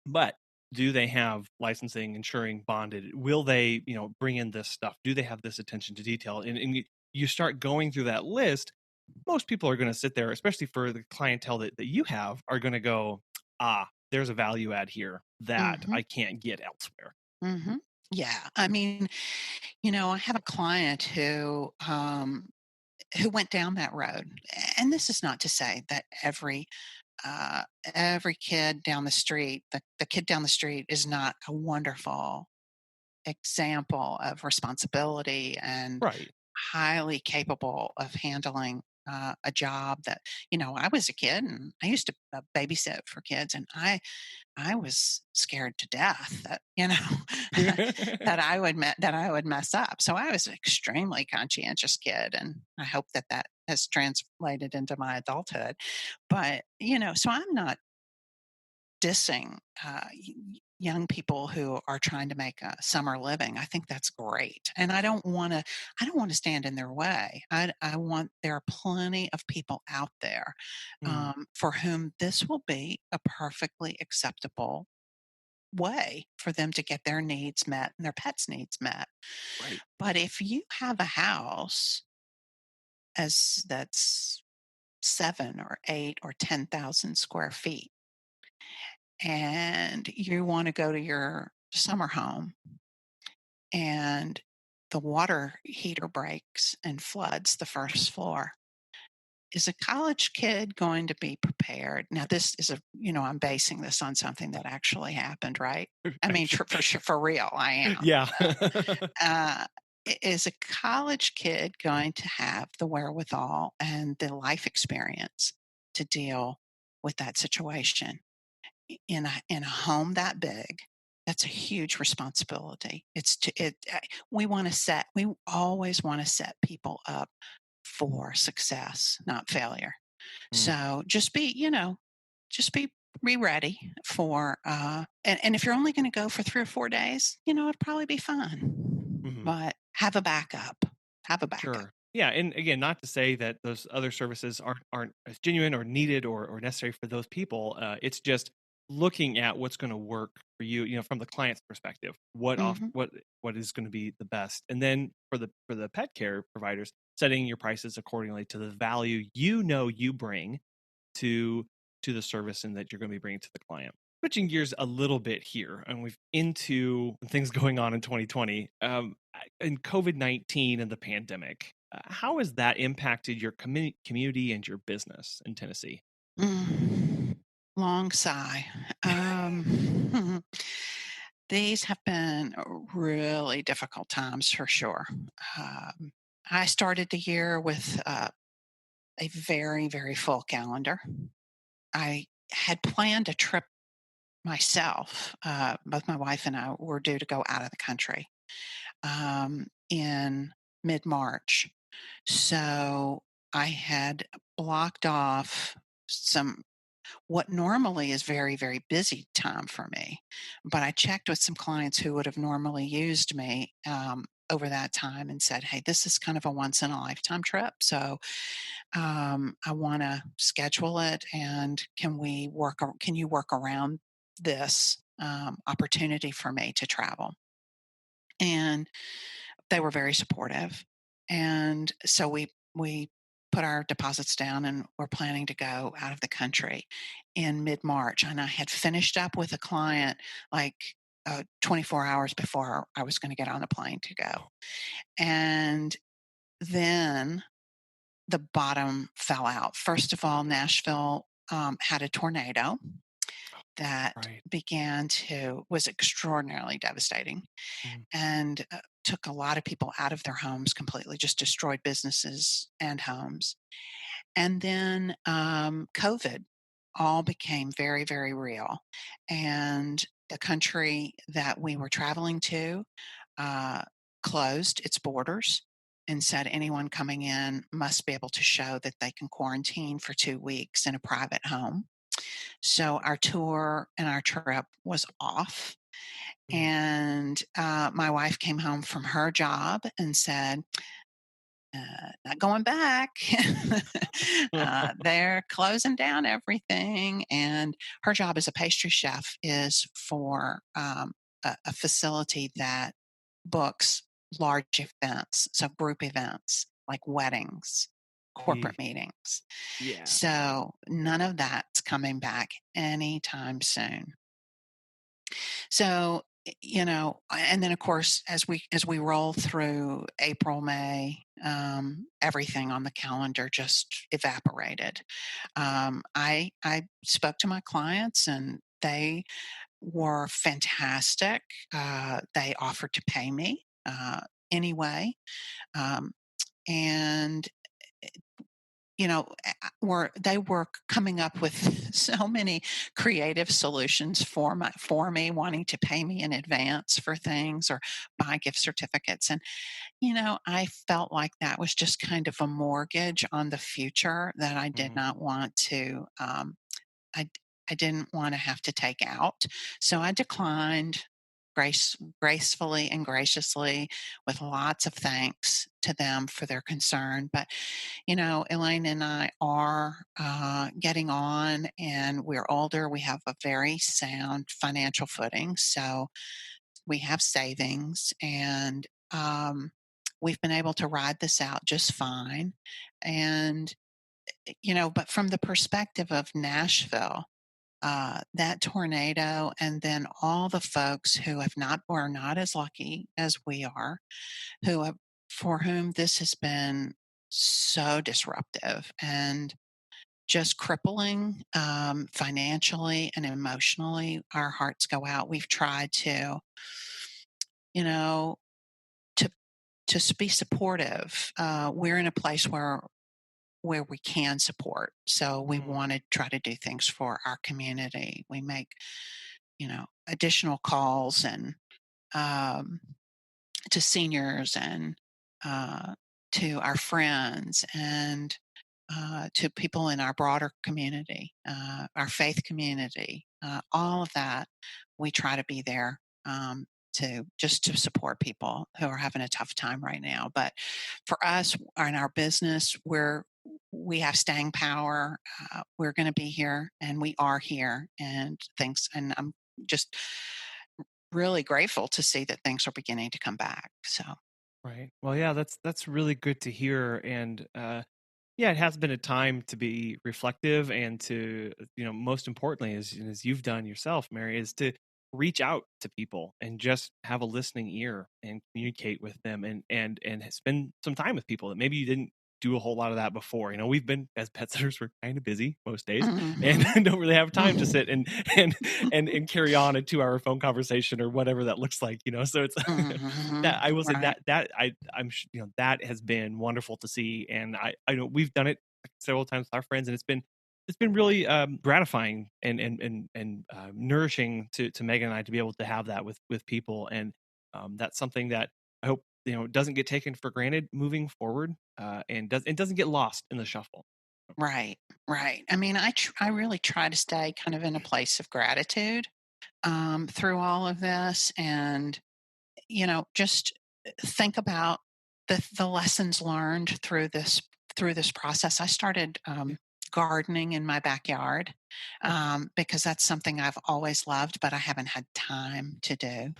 But do they have licensing, insuring, bonded? Will they, bring in this stuff? Do they have this attention to detail? And you start going through that list. Most people are going to sit there, especially for the clientele that you have, are going to go, there's a value add here that Mhm. I can't get elsewhere. Mhm. Yeah. I mean, I have a client who went down that road. And this is not to say that every kid down the street, the kid down the street is not a wonderful example of responsibility and Right. highly capable of handling a job that, I was a kid and I used to babysit for kids, and I was scared to death that, that I would mess up. So I was an extremely conscientious kid, and I hope that that has translated into my adulthood. But, so I'm not dissing young people who are trying to make a summer living. I think that's great, and I don't want to stand in their way. I want there are plenty of people out there Mm, for whom this will be a perfectly acceptable way for them to get their needs met and their pets' needs met. right. But if you have a house as that's 7 or 8 or 10,000 square feet, and you want to go to your summer home, and the water heater breaks and floods the first floor, is a college kid going to be prepared? Now, this is I'm basing this on something that actually happened, right? I I'm mean, sure. for sure, for real, I am. Yeah. Uh, is a college kid going to have the wherewithal and the life experience to deal with that situation in a home that big? That's a huge responsibility. We always want to set people up for success, not failure. Mm, So just be ready for, and if you're only going to go for 3 or 4 days, it'd probably be fine. mhm. But have a backup. Have a backup. Sure. Yeah, and again, not to say that those other services aren't as genuine or needed or necessary for those people. It's just looking at what's going to work for you, from the client's perspective. Hmm. What is going to be the best, and then for the pet care providers, setting your prices accordingly to the value you bring to the service and that you're going to be bringing to the client. Switching gears a little bit here, and we've into things going on in 2020, in COVID-19 and the pandemic. How has that impacted your community and your business in Tennessee? Mm. Long sigh. These have been really difficult times for sure. Um, I started the year with a very, very full calendar. I had planned a trip myself. Both my wife and I were due to go out of the country in mid March. So I had blocked off some what normally is very, very busy time for me. But I checked with some clients who would have normally used me over that time and said, hey, this is kind of a once in a lifetime trip. So I want to schedule it, and can you work around this opportunity for me to travel? And they were very supportive. And so we put our deposits down and we're planning to go out of the country in mid-March. And I had finished up with a client like 24 hours before I was going to get on the plane to go. And then the bottom fell out. First of all, Nashville had a tornado that Right. was extraordinarily devastating, Mm, and took a lot of people out of their homes completely, just destroyed businesses and homes. And then COVID all became very, very real. And the country that we were traveling to uh, closed its borders and said anyone coming in must be able to show that they can quarantine for 2 weeks in a private home. So our tour and our trip was off. mm. And my wife came home from her job and said, not going back. They're closing down everything. And her job as a pastry chef is for a facility that books large events, so group events like weddings, Gee, corporate meetings. yeah. So none of that's coming back anytime soon. So, and then of course, as we roll through April, May, everything on the calendar just evaporated. I spoke to my clients, and they were fantastic. They offered to pay me anyway, um, and they were coming up with so many creative solutions for me, wanting to pay me in advance for things or buy gift certificates. And I felt like that was just kind of a mortgage on the future that I did Mhm. not want to. I I didn't want to have to take out, so I declined gracefully and graciously, with lots of thanks to them for their concern. But Elaine and I are getting on, and we're older. We have a very sound financial footing. So we have savings, and we've been able to ride this out just fine. And, but from the perspective of Nashville, that tornado, and then all the folks who are not as lucky as we are, who have, for whom this has been so disruptive and just crippling, financially and emotionally. Our hearts go out. We've tried you know, to be supportive. We're in a place where we can support, so we Mm, want to try to do things for our community. We make additional calls and um, to seniors and uh, to our friends, and to people in our broader community, our faith community, all of that. We try to be there, to just to support people who are having a tough time right now. But for us in our business, we have staying power. We're going to be here, and we are here, and things. And I'm just really grateful to see that things are beginning to come back. So, Right. Well, yeah, that's really good to hear. And yeah, it has been a time to be reflective and to, most importantly, as you've done yourself, Mary, is to reach out to people and just have a listening ear and communicate with them, and spend some time with people that maybe you didn't do a whole lot of that before. We've been, as pet sitters, we're kind of busy most days and hmm don't really have time to sit and and carry on a 2 hour phone conversation or whatever that looks like. So it's hmm that I will say right, that has been wonderful to see. And I know we've done it several times with our friends, and it's been really gratifying and nourishing to Megan and I to be able to have that with people. And that's something that I hope doesn't get taken for granted moving forward, and doesn't get lost in the shuffle. right, right. I mean, I really try to stay kind of in a place of gratitude, through all of this, and just think about the lessons learned through this process. I started Yeah, gardening in my backyard, because that's something I've always loved, but I haven't had time to do.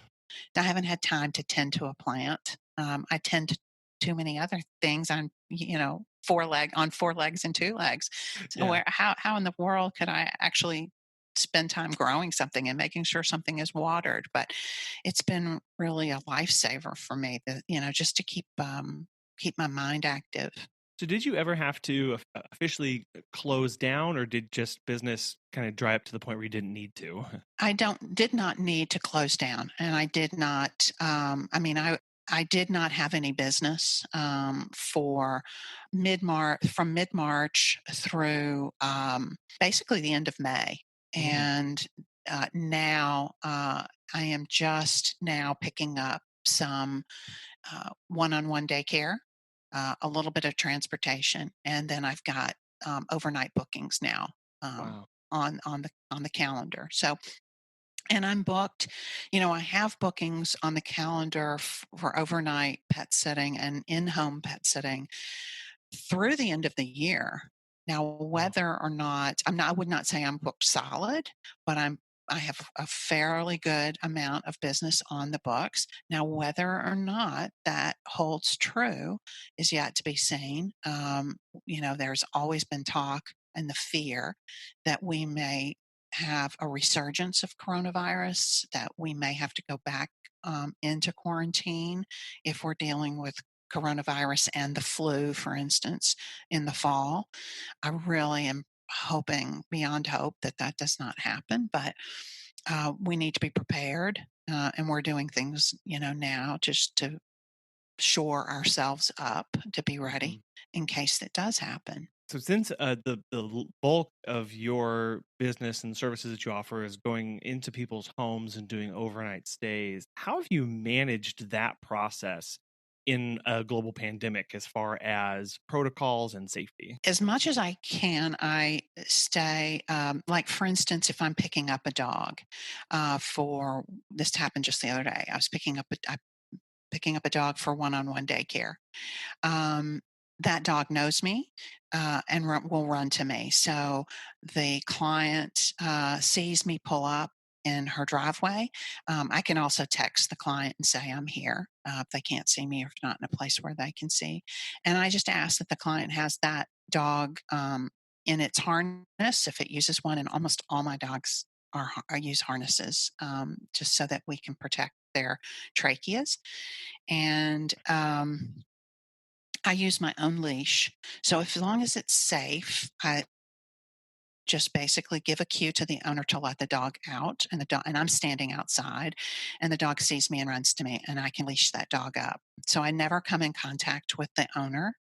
I haven't had time to tend to a plant. I tend to too many other things on, four legs and two legs. So yeah. how in the world could I actually spend time growing something and making sure something is watered? But it's been really a lifesaver for me, that, just to keep my mind active. So did you ever have to officially close down, or did just business kind of dry up to the point where you didn't need to? I don't did not need to close down, and I did not. I mean, I did not have any business, for mid March through, basically the end of May, Mm, and now, I am just now picking up some one-on-one daycare, a little bit of transportation, and then I've got overnight bookings now, um, wow. on the calendar. So, and I'm booked. I have bookings on the calendar for overnight pet sitting and in-home pet sitting through the end of the year. Now, Wow. whether or not I would not say I'm booked solid, but I have a fairly good amount of business on the books. Now, whether or not that holds true is yet to be seen. There's always been talk and the fear that we may have a resurgence of coronavirus, that we may have to go back, into quarantine if we're dealing with coronavirus and the flu, for instance, in the fall. I really am hoping beyond hope that that does not happen, but we need to be prepared. And we're doing things, now just to shore ourselves up to be ready Mhm. in case that does happen. So since the bulk of your business and services that you offer is going into people's homes and doing overnight stays, how have you managed that process in a global pandemic as far as protocols and safety? As much as I can, I stay, like, for instance, if I'm picking up a dog, for this happened just the other day. I'm picking up a dog for one-on-one daycare. Um, that dog knows me, and will run to me. So the client sees me pull up in her driveway. I can also text the client and say I'm here, if they can't see me or if not in a place where they can see. And I just ask that the client has that dog, in its harness if it uses one. And almost all my dogs are use harnesses, just so that we can protect their tracheas. And I use my own leash. So if, as long as it's safe, I just basically give a cue to the owner to let the dog out, and I'm standing outside, and the dog sees me and runs to me, and I can leash that dog up. So I never come in contact with the owner.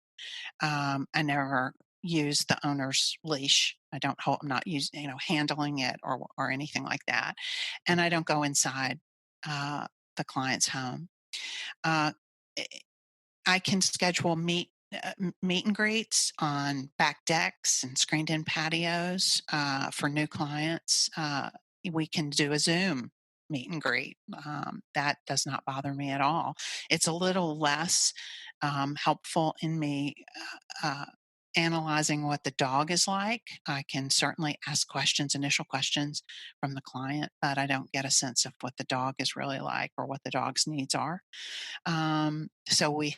I never use the owner's leash. I'm not using, handling it or anything like that. And I don't go inside uh, the client's home. Uh, I can schedule meet and greets on back decks and screened in patios for new clients. We can do a Zoom meet and greet. That does not bother me at all. It's a little less helpful in me analyzing what the dog is like. I can certainly ask questions, initial questions from the client, but I don't get a sense of what the dog is really like or what the dog's needs are. So we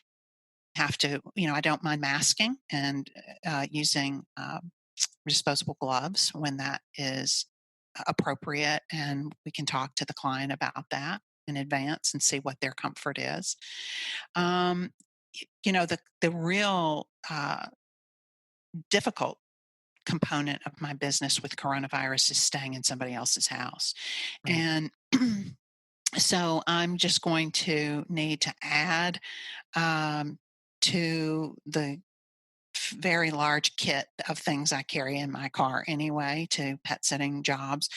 have to, I don't mind masking and using disposable gloves when that is appropriate. And we can talk to the client about that in advance and see what their comfort is. Um, the real difficult component of my business with coronavirus is staying in somebody else's house. Right. And so I'm just going to need to add to the very large kit of things I carry in my car anyway to pet sitting jobs,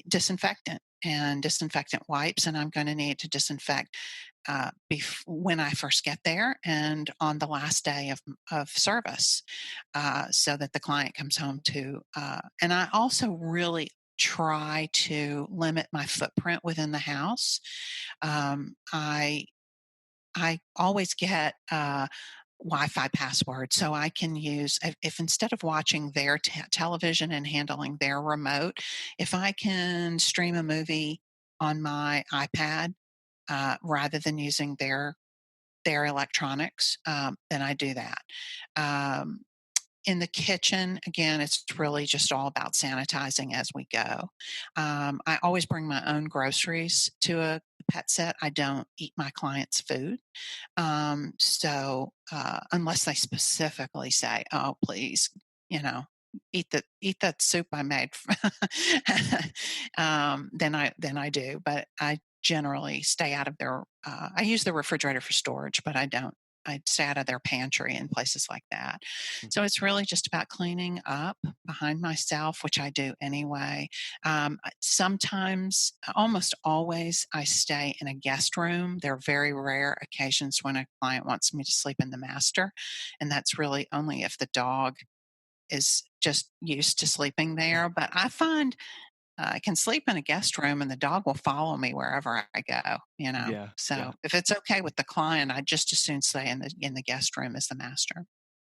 disinfectant and disinfectant wipes. And I'm going to need to disinfect when I first get there and on the last day of service so that the client comes home to. And I also really try to limit my footprint within the house. I always get Wi-Fi password, so I can use if instead of watching their television and handling their remote, if I can stream a movie on my iPad rather than using their electronics, then I do that. Um, in the kitchen, again, it's really just all about sanitizing as we go. I always bring my own groceries to a pet set. I don't eat my clients' food. Unless they specifically say, "Oh, please, you know, eat that soup I made," then I do. But I generally stay out of their. I use the refrigerator for storage, but I don't. I stay out of their pantry and places like that. Mhm. So it's really just about cleaning up behind myself, which I do anyway. Sometimes, almost always, I stay in a guest room. There are very rare occasions when a client wants me to sleep in the master, and that's really only if the dog is just used to sleeping there. But I find I can sleep in a guest room and the dog will follow me wherever I go, you know. Yeah. Yeah. So if it's okay with the client, I just as soon stay in the guest room as the master.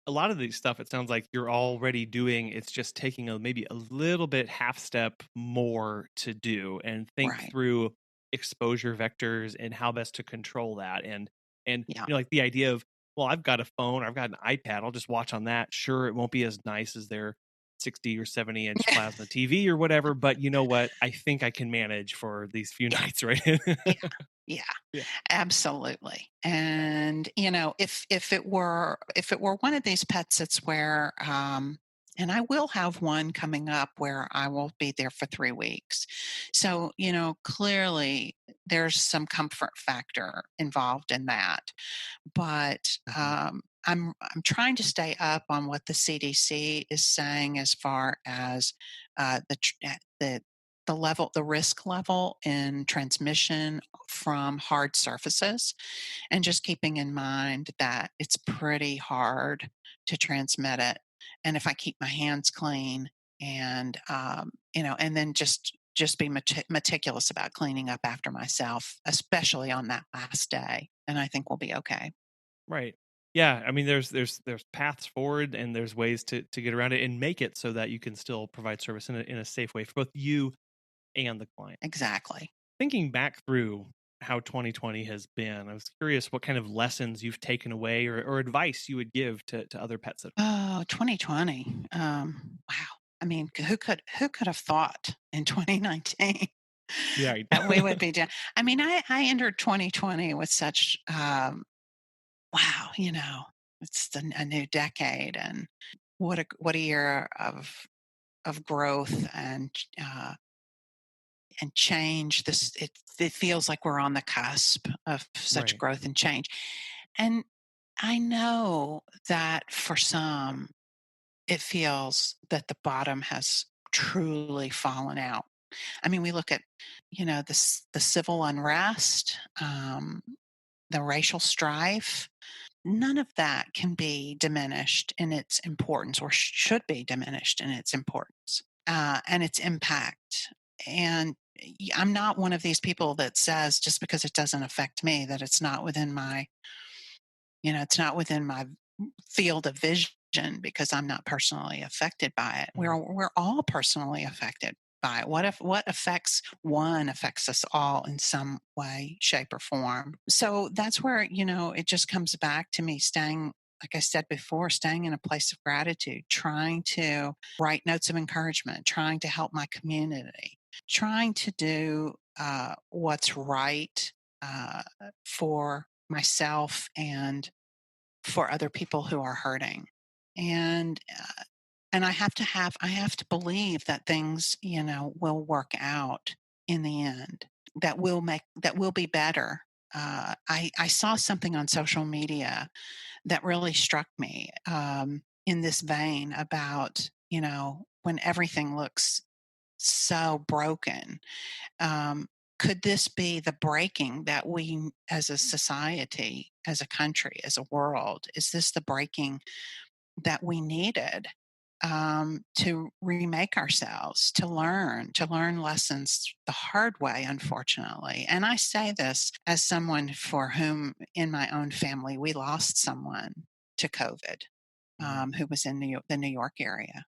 A lot of these stuff, it sounds like you're already doing. It's just taking maybe a little bit half step more to do and think Right. through exposure vectors and how best to control that. And Yeah. like the idea of, well, I've got a phone, I've got an iPad, I'll just watch on that. Sure, it won't be as nice as their 60 or 70-inch plasma TV or whatever, but you know what? I think I can manage for these few Yeah. nights, right? Yeah. Yeah. Yeah. Absolutely. And if it were one of these pet sits where and I will have one coming up where I will be there for 3 weeks. So, clearly there's some comfort factor involved in that. But Mhm. I'm trying to stay up on what the CDC is saying as far as the risk level in transmission from hard surfaces, and just keeping in mind that it's pretty hard to transmit it. And if I keep my hands clean and then just be meticulous about cleaning up after myself, especially on that last day, and I think we'll be okay. Right. Yeah, I mean, there's paths forward and there's ways to get around it and make it so that you can still provide service in a safe way for both you and the client. Exactly. Thinking back through how 2020 has been, I was curious what kind of lessons you've taken away or advice you would give to other pet sitters. Oh, 2020. Wow. I mean, who could have thought in 2019 Yeah. that we would be down? I mean, I entered 2020 with such wow, it's a new decade, and what a year of growth and change. It feels like we're on the cusp of such Right. growth and change, and I know that for some it feels that the bottom has truly fallen out. I mean, we look at, the civil unrest, the racial strife, none of that can be diminished in its importance, or should be diminished in its importance, and its impact. And I'm not one of these people that says just because it doesn't affect me that it's not within my, it's not within my field of vision because I'm not personally affected by it. Mhm. We're all personally affected by it. What affects one affects us all in some way, shape, or form. So that's where, it just comes back to me staying, like I said before, staying in a place of gratitude, trying to write notes of encouragement, trying to help my community, trying to do what's right for myself and for other people who are hurting. And I have to believe that things, will work out in the end. That will be better. I saw something on social media that really struck me, in this vein about, when everything looks so broken, um, could this be the breaking that we, as a society, as a country, as a world, is this the breaking that we needed, to remake ourselves, to learn lessons the hard way, unfortunately? And I say this as someone for whom, in my own family, we lost someone to COVID, Mm. who was in the New York area,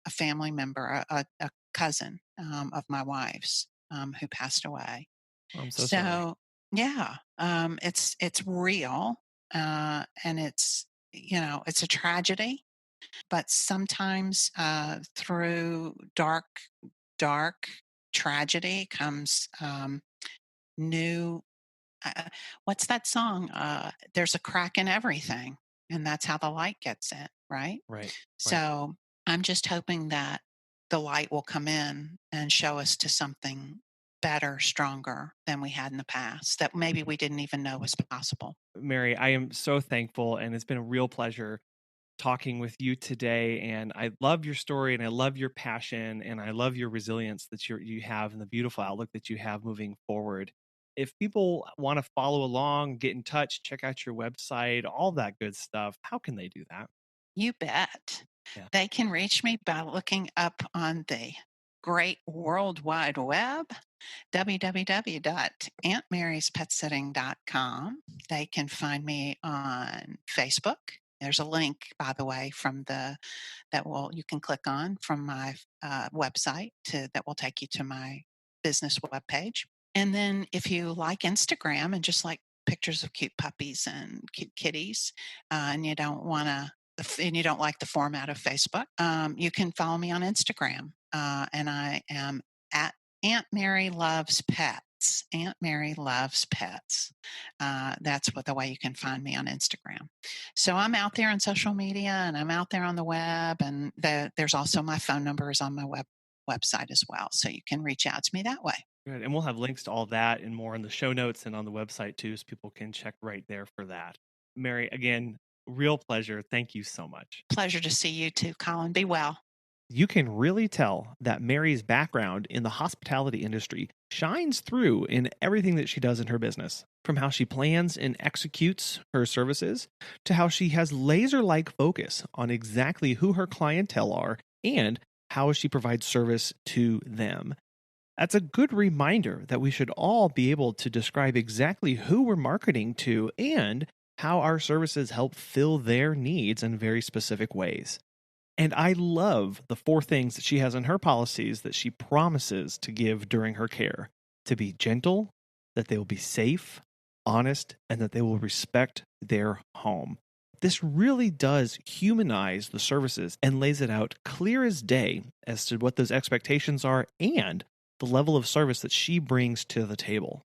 a family member, a cousin, of my wife's, who passed away. I'm so sorry. So yeah, it's real, and it's a tragedy. But sometimes, through dark tragedy comes, new. What's that song? There's a crack in everything, and that's how the light gets in, right? Right. Right. So I'm just hoping that the light will come in and show us to something better, stronger than we had in the past that maybe we didn't even know was possible. Mary, I am so thankful, and it's been a real pleasure talking with you today. And I love your story, and I love your passion, and I love your resilience that you have, and the beautiful outlook that you have moving forward. If people want to follow along, get in touch, check out your website, all that good stuff, how can they do that? You bet. Yeah. They can reach me by looking up on the great world wide web, www.auntmaryspetsitting.com. They can find me on Facebook. There's a link, by the way, you can click on from my website that will take you to my business webpage. And then if you like Instagram and just like pictures of cute puppies and cute kitties, and you don't want to and you don't like the format of Facebook, you can follow me on Instagram, and I am at Aunt Mary Loves Pets. Aunt Mary Loves Pets. That's the way you can find me on Instagram. So I'm out there on social media, and I'm out there on the web, and there's also my phone number is on my website as well, so you can reach out to me that way. Good. And we'll have links to all that and more in the show notes and on the website too, so people can check right there for that. Mary, again, real pleasure. Thank you so much. Pleasure to see you too, Colin. Be well. You can really tell that Mary's background in the hospitality industry shines through in everything that she does in her business, from how she plans and executes her services to how she has laser like focus on exactly who her clientele are and how she provides service to them. That's a good reminder that we should all be able to describe exactly who we're marketing to and how our services help fill their needs in very specific ways. And I love the 4 things that she has in her policies that she promises to give during her care: to be gentle, that they will be safe, honest, and that they will respect their home. This really does humanize the services and lays it out clear as day as to what those expectations are and the level of service that she brings to the table.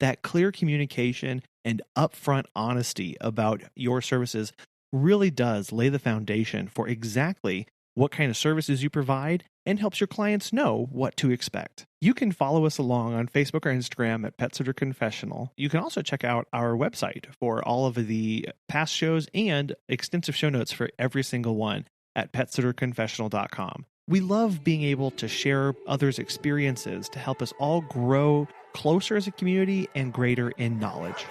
That clear communication and upfront honesty about your services really does lay the foundation for exactly what kind of services you provide and helps your clients know what to expect. You can follow us along on Facebook or Instagram at Pet Sitter Confessional. You can also check out our website for all of the past shows and extensive show notes for every single one at petsitterconfessional.com. We love being able to share others' experiences to help us all grow closer as a community and greater in knowledge.